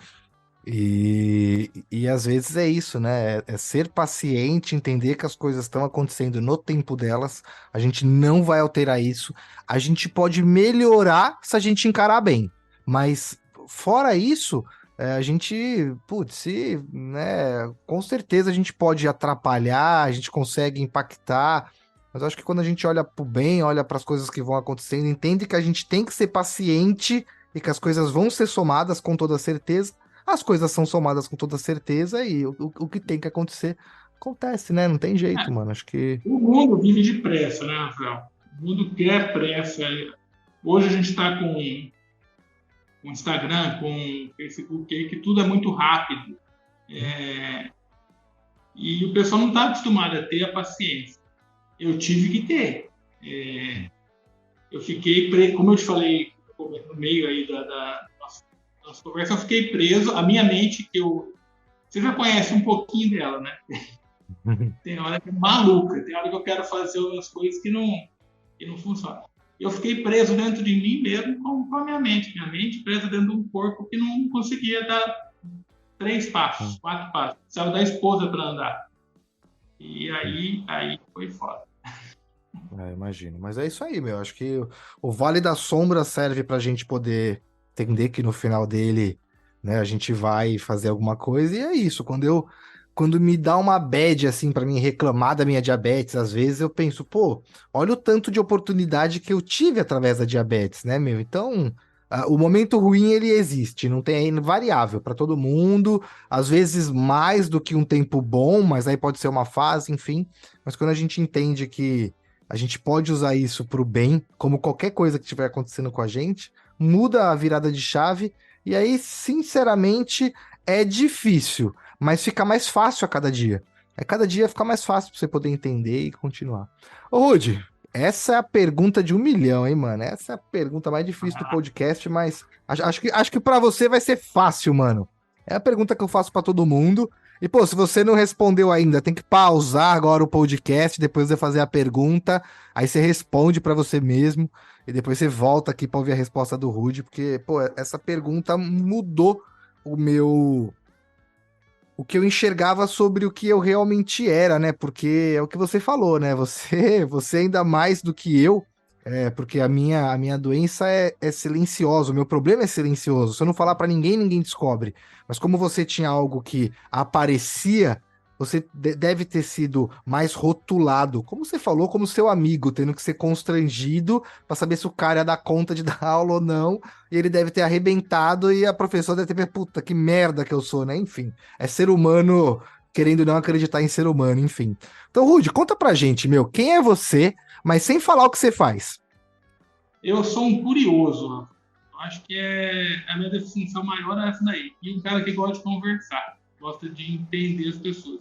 E às vezes é isso, né? É ser paciente, entender que as coisas estão acontecendo no tempo delas. A gente não vai alterar isso. A gente pode melhorar se a gente encarar bem. Mas fora isso, a gente, putz, né? Com certeza a gente pode atrapalhar, a gente consegue impactar. Mas eu acho que quando a gente olha pro bem, olha para as coisas que vão acontecendo, entende que a gente tem que ser paciente e que as coisas vão ser somadas com toda certeza, as coisas são somadas com toda certeza e o que tem que acontecer, acontece, né? Não tem jeito, mano. Acho que. O mundo vive de pressa, né, Rafael? O mundo quer pressa. Hoje a gente está com Instagram, com Facebook, aí, que tudo é muito rápido. E o pessoal não está acostumado a ter a paciência. Eu tive que ter. Eu fiquei, como eu te falei no meio aí da nossa conversa, eu fiquei preso. A minha mente, você já conhece um pouquinho dela, né? Tem hora que é maluca, tem hora que eu quero fazer umas coisas que não funcionam. Eu fiquei preso dentro de mim mesmo com a minha mente. Minha mente presa dentro de um corpo que não conseguia dar 3 passos, 4 passos. Precisava da esposa para andar. E aí foi foda. Imagino. Mas é isso aí, meu. Acho que o Vale da Sombra serve pra gente poder entender que no final dele, né, a gente vai fazer alguma coisa. E é isso. Quando me dá uma bad, assim, pra mim reclamar da minha diabetes, às vezes eu penso, pô, olha o tanto de oportunidade que eu tive através da diabetes, né, meu? Então, o momento ruim, ele existe. Não tem é variável pra todo mundo. Às vezes mais do que um tempo bom, mas aí pode ser uma fase, enfim. Mas quando a gente entende que a gente pode usar isso para o bem, como qualquer coisa que estiver acontecendo com a gente, muda a virada de chave, e aí, sinceramente, é difícil, mas fica mais fácil a cada dia. A cada dia fica mais fácil para você poder entender e continuar. Ô, Rudy, essa é a pergunta de 1 milhão, hein, mano? Essa é a pergunta mais difícil do podcast, mas acho que para você vai ser fácil, mano. É a pergunta que eu faço para todo mundo. E, pô, se você não respondeu ainda, tem que pausar agora o podcast, depois de fazer a pergunta, aí você responde pra você mesmo, e depois você volta aqui pra ouvir a resposta do Rude, porque, pô, essa pergunta mudou o meu. O que eu enxergava sobre o que eu realmente era, né? Porque é o que você falou, né? Você ainda mais do que eu, porque a minha doença é silenciosa, o meu problema é silencioso. Se eu não falar pra ninguém, ninguém descobre. Mas como você tinha algo que aparecia, você deve ter sido mais rotulado, como você falou, como seu amigo, tendo que ser constrangido pra saber se o cara ia dar conta de dar aula ou não. E ele deve ter arrebentado e a professora deve ter pensado, puta, que merda que eu sou, né? Enfim, é ser humano querendo não acreditar em ser humano, enfim. Então, Rude, conta pra gente, meu, quem é você, mas sem falar o que você faz. Eu sou um curioso, Rafa. Eu acho que a minha definição maior é essa daí. E um cara que gosta de conversar, gosta de entender as pessoas.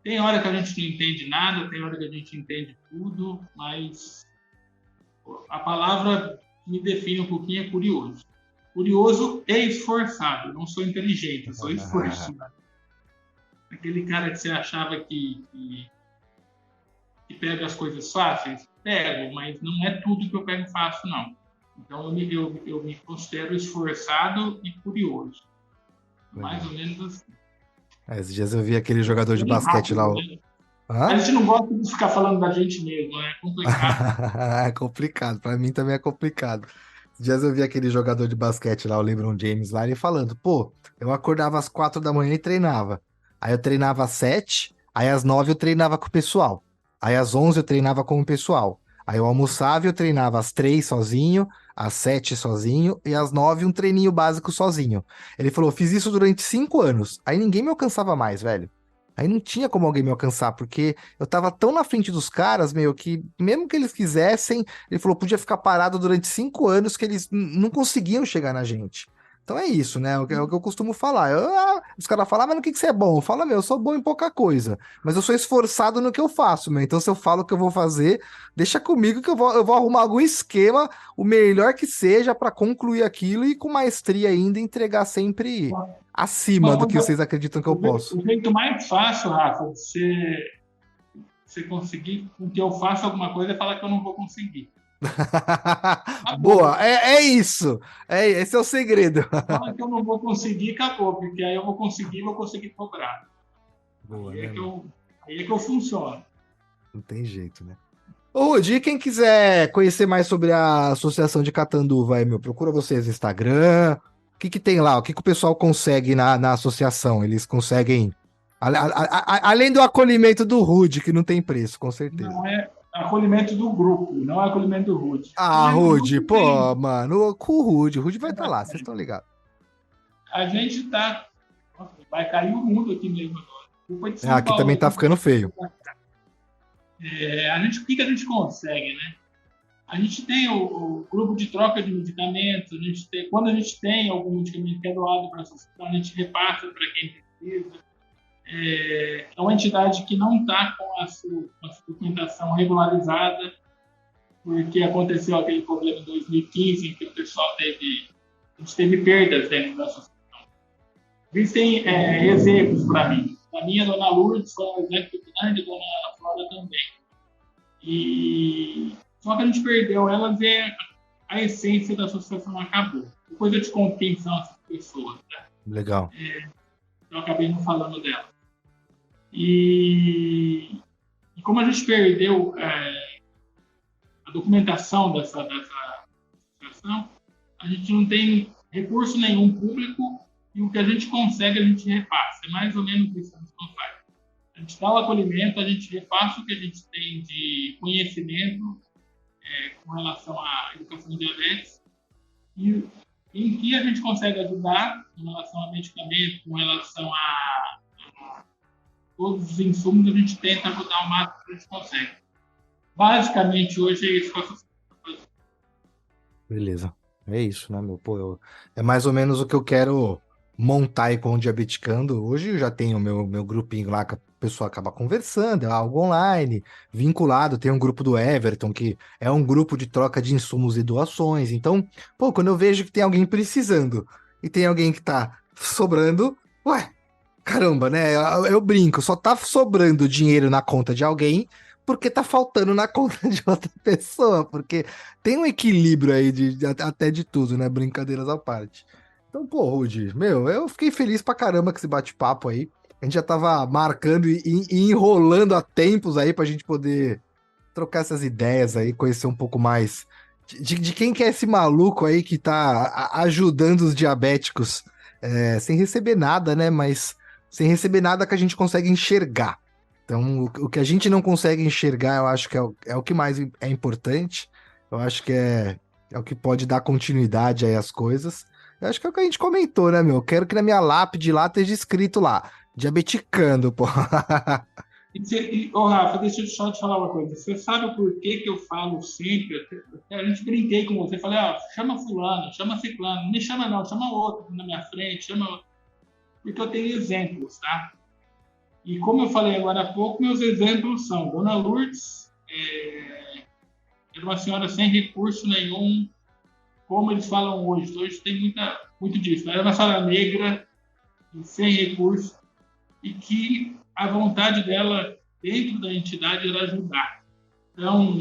Tem hora que a gente não entende nada, tem hora que a gente entende tudo, mas a palavra que me define um pouquinho é curioso. Curioso e esforçado. Não sou inteligente, eu sou esforçado. Aquele cara que você achava que pega as coisas fáceis, pego, mas não é tudo que eu pego fácil, não. Então eu me considero esforçado e curioso. Mais ou menos assim. Esses dias eu vi aquele jogador de Bem basquete lá. rápido, né? A gente não gosta de ficar falando da gente mesmo, é complicado. É complicado, pra mim também é complicado. Esses dias eu vi aquele jogador de basquete lá, o LeBron James lá, ele falando, pô, eu acordava às 4 da manhã e treinava. Aí eu treinava às 7, aí às 9 eu treinava com o pessoal. Aí às 11 eu treinava com o pessoal. Aí eu almoçava e eu treinava às 3 sozinho, às 7 sozinho e às 9 um treininho básico sozinho. Ele falou, fiz isso durante 5 anos. Aí ninguém me alcançava mais, velho. Aí não tinha como alguém me alcançar, porque eu tava tão na frente dos caras, meu, que mesmo que eles quisessem, ele falou, podia ficar parado durante 5 anos que eles não conseguiam chegar na gente. Então é isso, né? É o que eu costumo falar. Os caras falam, mas no que você é bom? Eu falo, meu, eu sou bom em pouca coisa, mas eu sou esforçado no que eu faço, meu. Então se eu falo o que eu vou fazer, deixa comigo que eu vou arrumar algum esquema, o melhor que seja, para concluir aquilo e com maestria ainda entregar sempre acima Uma do que coisa, vocês acreditam que eu posso. o jeito mais fácil, Rafa, você conseguir com que eu faça alguma coisa é falar que eu não vou conseguir. Boa, Acabou. é isso. Esse é o segredo. Fala que eu não vou conseguir, acabou, porque aí eu vou conseguir cobrar. Boa, Aí é né, que meu? eu funciono. Não tem jeito, né? Ô, Rudi, quem quiser conhecer mais sobre a Associação de Catanduva aí, meu, procura vocês no Instagram. O que que tem lá? O que que o pessoal consegue na associação? Eles conseguem, além do acolhimento do Rude, que não tem preço, com certeza. Não é, acolhimento do grupo, não é acolhimento do Rude. Ah, Acolhimento do Rude, grupo tem. pô, mano, com o Rude. O Rude vai estar lá, vocês estão ligados. A gente tá. Nossa, vai cair o mundo aqui mesmo agora. Culpa de São Aqui também Paulo. tá ficando feio. O que a gente consegue, né? A gente tem o grupo de troca de medicamentos, quando a gente tem algum medicamento que é doado para a sociedade, a gente repassa para quem precisa. É uma entidade que não está com a sua documentação regularizada, porque aconteceu aquele problema em 2015, em que o pessoal a gente teve perdas dentro da associação. Existem exemplos para mim. A minha Dona Lourdes foi um exemplo grande, a Dona Flora também. Só que a gente perdeu elas e a essência da associação acabou. Depois eu te conto quem são essas pessoas. Né? Legal. Eu acabei não falando delas. E como a gente perdeu a documentação dessa associação, a gente não tem recurso nenhum público e o que a gente consegue a gente repassa. É mais ou menos isso que a gente faz. A gente dá o acolhimento, a gente repassa o que a gente tem de conhecimento com relação à educação de diabetes e em que a gente consegue ajudar com relação a medicamento, com relação a todos os insumos, a gente tenta ajudar o máximo que a gente consegue. Basicamente, hoje é isso que eu faço. Beleza. É isso, né, meu? Pô, é mais ou menos o que eu quero montar aí com o Diabeticando. Hoje eu já tenho meu grupinho lá que a pessoa acaba conversando, é algo online, vinculado. Tem um grupo do Everton, que é um grupo de troca de insumos e doações. Então, pô, quando eu vejo que tem alguém precisando e tem alguém que tá sobrando, ué, caramba, né? Eu brinco, só tá sobrando dinheiro na conta de alguém porque tá faltando na conta de outra pessoa, porque tem um equilíbrio aí até de tudo, né? Brincadeiras à parte. Então, pô, Rudy, meu, eu fiquei feliz pra caramba com esse bate-papo aí. A gente já tava marcando e enrolando há tempos aí pra gente poder trocar essas ideias aí, conhecer um pouco mais de quem que é esse maluco aí que tá ajudando os diabéticos, sem receber nada, né? Mas sem receber nada que a gente consegue enxergar. Então, o que a gente não consegue enxergar, eu acho que é o que mais é importante. Eu acho que é o que pode dar continuidade aí às coisas. Eu acho que é o que a gente comentou, né, meu? Eu quero que na minha lápide lá esteja escrito lá, diabeticando, pô. Rafa, deixa eu só te falar uma coisa. Você sabe por que eu falo sempre? A gente brinquei com você, falei, chama fulano, chama ciclano, não me chama não, chama outro na minha frente, chama... Porque eu tenho exemplos, tá? E como eu falei agora há pouco, meus exemplos são Dona Lourdes, era uma senhora sem recurso nenhum, como eles falam hoje. Hoje tem muito disso. Ela era uma senhora negra, sem recurso, e que a vontade dela dentro da entidade era ajudar. Então,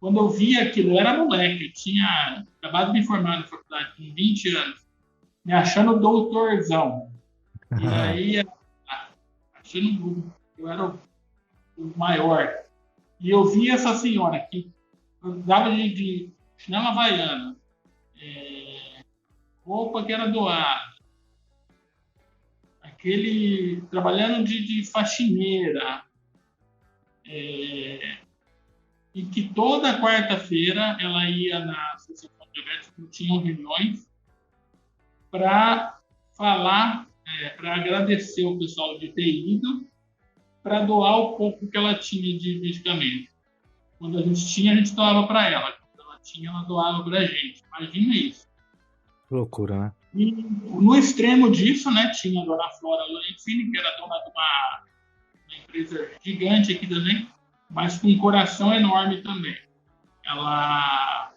quando eu vi aquilo, eu era moleque, eu tinha acabado de me formar na faculdade, com 20 anos, me achando doutorzão. E aí, achando que eu era o maior. E eu vi essa senhora que dava de chinela havaiana, roupa que era doada, aquele trabalhando de faxineira, e que toda quarta-feira ela ia na Associação de Diabetes, que tinham reuniões, para falar, para agradecer o pessoal de ter ido, para doar o pouco que ela tinha de medicamento. Quando a gente tinha, a gente doava para ela. Quando ela tinha, ela doava para a gente. Imagina isso. Loucura, né? E no extremo disso, né, tinha a Dona Flora Lorenzini, que era dona de uma empresa gigante aqui também, mas com um coração enorme também. Ela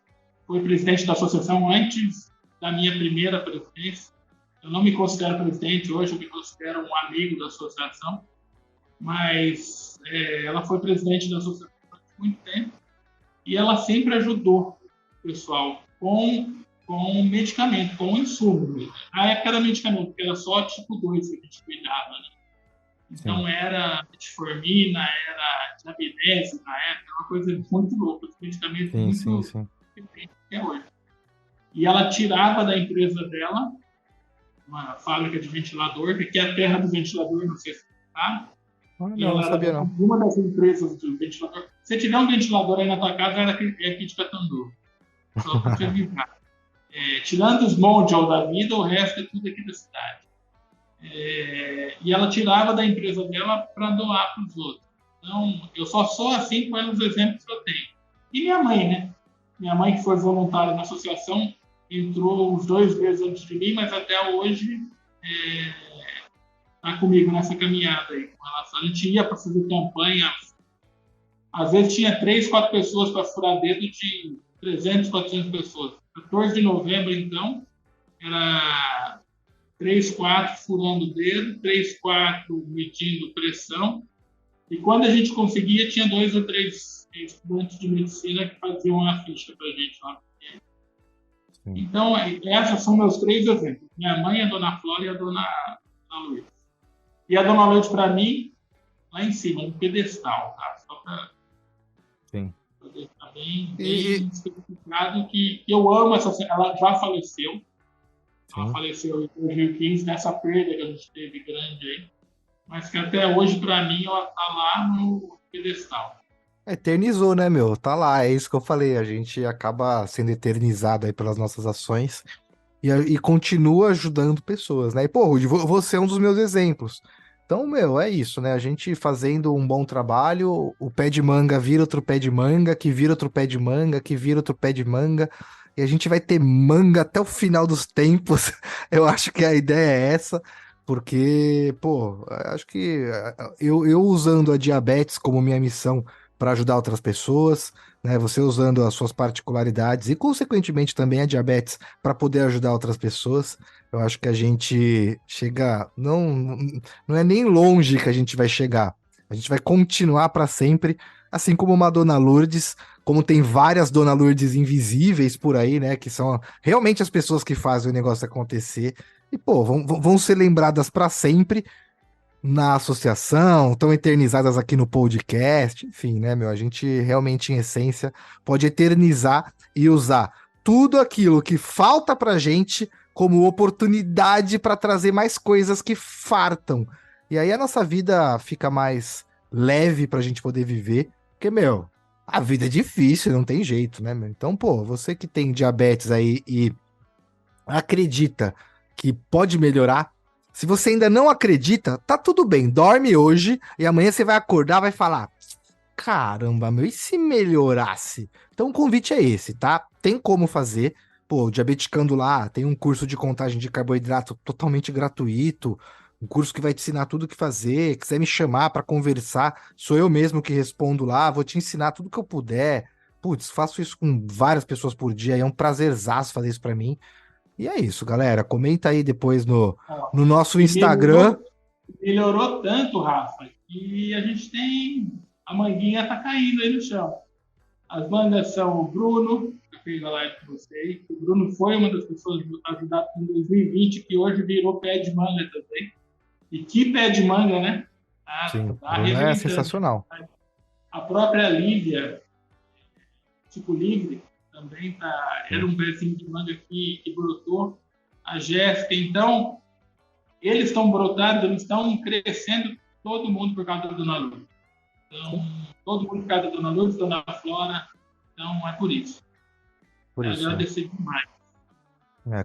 foi presidente da associação antes da minha primeira presidência. Eu não me considero presidente hoje, eu me considero um amigo da associação, mas ela foi presidente da associação durante muito tempo e ela sempre ajudou o pessoal com medicamento, com insumo. Na época era medicamento, porque era só tipo 2 que a gente cuidava, né? Então, sim, era metformina, era diabinese na época, uma coisa muito louca, os medicamentos muito diferentes até hoje. E ela tirava da empresa dela uma fábrica de ventilador, que é a terra do ventilador, não sei se você sabe. Não, não sabia não. Uma das empresas de ventilador Se tiver um ventilador aí na tua casa, é aqui de Catanduva. Só para te avisar. Tirando os Mondial da vida, o resto é tudo aqui da cidade. E ela tirava da empresa dela para doar para os outros. Então, eu só sou assim pelos exemplos que eu tenho. E minha mãe, né? Minha mãe, que foi voluntária na associação, entrou uns 2 meses antes de mim, mas até hoje está comigo nessa caminhada aí. A gente ia para fazer campanha, às vezes tinha 3, 4 pessoas para furar dedo de 300, 400 pessoas. 14 de novembro, então, era 3, 4 furando o dedo, 3, 4 medindo pressão. E quando a gente conseguia, tinha 2 ou 3 estudantes de medicina que faziam uma ficha para a gente lá. Então, esses são meus 3 exemplos. Minha mãe, a dona Flora e a dona Lourdes. E a dona Lourdes, para mim, lá em cima, no pedestal, tá? Só para deixar bem especificado que eu amo essa... Ela já faleceu. Ela faleceu em 2015, nessa perda que a gente teve grande aí. Mas que até hoje, para mim, ela tá lá no pedestal. Eternizou, né, meu? Tá lá, é isso que eu falei. A gente acaba sendo eternizado aí pelas nossas ações e continua ajudando pessoas, né? E, pô, Rudy, você é um dos meus exemplos. Então, meu, é isso, né? A gente fazendo um bom trabalho, o pé de manga vira outro pé de manga, que vira outro pé de manga, que vira outro pé de manga, e a gente vai ter manga até o final dos tempos. Eu acho que a ideia é essa, porque, pô, acho que eu usando a diabetes como minha missão para ajudar outras pessoas, né? Você usando as suas particularidades e, consequentemente, também a diabetes para poder ajudar outras pessoas. Eu acho que a gente chega, não é nem longe que a gente vai chegar. A gente vai continuar para sempre, assim como uma Dona Lourdes, como tem várias Dona Lourdes invisíveis por aí, né? Que são realmente as pessoas que fazem o negócio acontecer. E, pô, vão ser lembradas para sempre na associação, estão eternizadas aqui no podcast, enfim, né, meu? A gente realmente, em essência, pode eternizar e usar tudo aquilo que falta pra gente como oportunidade para trazer mais coisas que fartam. E aí a nossa vida fica mais leve pra gente poder viver, porque, meu, a vida é difícil, não tem jeito, né, meu? Então, pô, você que tem diabetes aí e acredita que pode melhorar, se você ainda não acredita, tá tudo bem, dorme hoje e amanhã você vai acordar e vai falar: caramba, meu, e se melhorasse? Então o convite é esse, tá? Tem como fazer. Pô, o Diabeticando lá tem um curso de contagem de carboidrato totalmente gratuito, um curso que vai te ensinar tudo o que fazer. Quiser me chamar para conversar, sou eu mesmo que respondo lá, vou te ensinar tudo que eu puder. Putz, faço isso com várias pessoas por dia, e é um prazerzaço fazer isso para mim. E é isso, galera. Comenta aí depois no nosso Instagram. Melhorou tanto, Rafa, que a gente tem... A manguinha tá caindo aí no chão. As mangas são o Bruno, que fez a live com vocês. O Bruno foi uma das pessoas ajudadas em 2020, que hoje virou pé de manga também. E que pé de manga, né? Sim, Bruno é sensacional. A própria Lívia, tipo livre, também era um pezinho de manga que brotou. A Jéssica, então, eles estão brotando, eles estão crescendo, todo mundo por causa da Dona Lourdes. Então, todo mundo por causa da Dona Lourdes, Dona Flora, então é por isso. Por isso. Agradecer demais.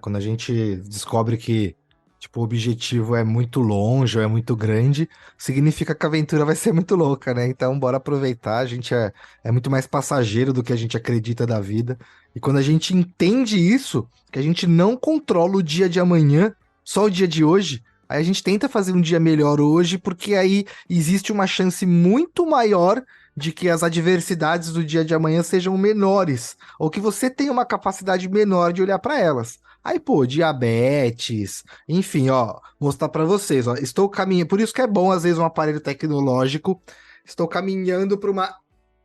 Quando a gente descobre que tipo, o objetivo é muito longe ou é muito grande, significa que a aventura vai ser muito louca, né? Então, bora aproveitar. A gente é muito mais passageiro do que a gente acredita da vida. E quando a gente entende isso, que a gente não controla o dia de amanhã, só o dia de hoje, aí a gente tenta fazer um dia melhor hoje, porque aí existe uma chance muito maior de que as adversidades do dia de amanhã sejam menores, ou que você tenha uma capacidade menor de olhar para elas. Aí, pô, diabetes, enfim, ó, mostrar para vocês, ó, estou caminhando, por isso que é bom às vezes um aparelho tecnológico. Estou caminhando para uma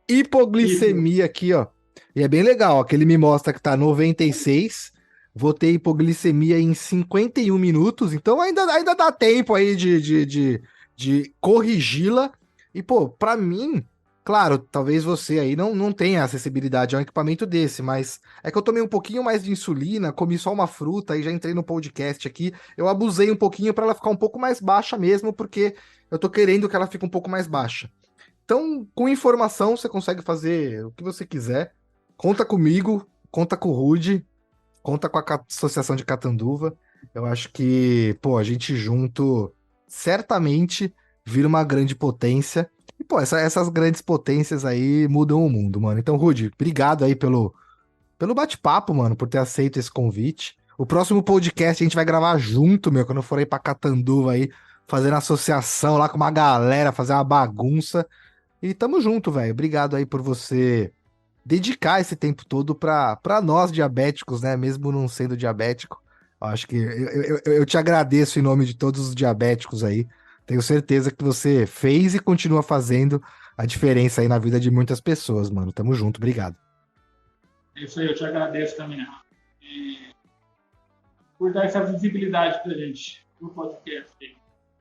hipoglicemia aqui, ó. E é bem legal, ó, que ele me mostra que tá 96. Vou ter hipoglicemia em 51 minutos, então ainda dá tempo aí de corrigi-la. E, pô, pra mim, claro, talvez você aí não tenha acessibilidade a um equipamento desse, mas é que eu tomei um pouquinho mais de insulina, comi só uma fruta e já entrei no podcast aqui. Eu abusei um pouquinho para ela ficar um pouco mais baixa mesmo, porque eu tô querendo que ela fique um pouco mais baixa. Então, com informação, você consegue fazer o que você quiser. Conta comigo, conta com o Rude, conta com a Associação de Catanduva. Eu acho que, pô, a gente junto certamente vira uma grande potência. E, pô, essas grandes potências aí mudam o mundo, mano. Então, Rude, obrigado aí pelo bate-papo, mano, por ter aceito esse convite. O próximo podcast a gente vai gravar junto, meu, quando eu for aí pra Catanduva aí, fazendo associação lá com uma galera, fazer uma bagunça. E tamo junto, velho. Obrigado aí por você dedicar esse tempo todo pra nós diabéticos, né? Mesmo não sendo diabético. Eu acho que eu te agradeço em nome de todos os diabéticos aí. Tenho certeza que você fez e continua fazendo a diferença aí na vida de muitas pessoas, mano. Tamo junto, obrigado. Isso aí, eu te agradeço também, Rafa. E por dar essa visibilidade pra gente no podcast.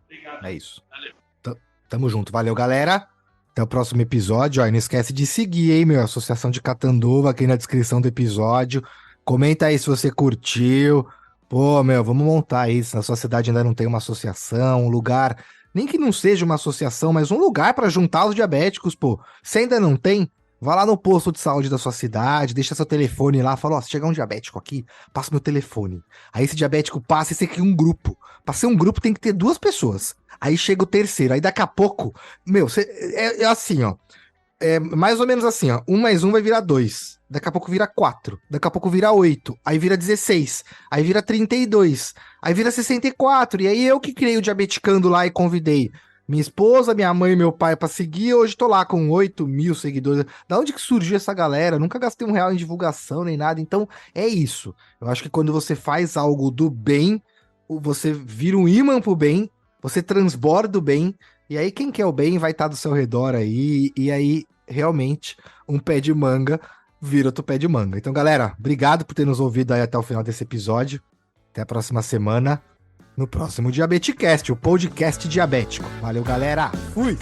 Obrigado. É isso. Valeu. Tamo junto. Valeu, galera. Até o próximo episódio. Ó, e não esquece de seguir, hein, meu? Associação de Catanduva aqui na descrição do episódio. Comenta aí se você curtiu. Pô, meu, vamos montar isso. Na sua cidade ainda não tem uma associação, um lugar, nem que não seja uma associação, mas um lugar para juntar os diabéticos, pô. Se ainda não tem, vá lá no posto de saúde da sua cidade, deixa seu telefone lá, fala, ó, se chegar um diabético aqui, passa meu telefone. Aí esse diabético passa e você cria um grupo. Pra ser um grupo tem que ter 2 pessoas. Aí chega o terceiro, aí daqui a pouco, meu, é assim, ó. É mais ou menos assim, ó. 1 mais 1 vai virar 2. Daqui a pouco vira 4. Daqui a pouco vira 8. Aí vira 16. Aí vira 32. Aí vira 64. E aí eu que criei o Diabeticando lá e convidei minha esposa, minha mãe e meu pai pra seguir. Hoje tô lá com 8 mil seguidores. Da onde que surgiu essa galera? Nunca gastei R$ 1 em divulgação nem nada. Então é isso. Eu acho que quando você faz algo do bem, você vira um imã pro bem, você transborda o bem. E aí, quem quer o bem vai estar do seu redor aí. E aí, realmente, um pé de manga vira outro pé de manga. Então, galera, obrigado por ter nos ouvido aí até o final desse episódio. Até a próxima semana, no próximo Diabeticast, o podcast diabético. Valeu, galera. Fui!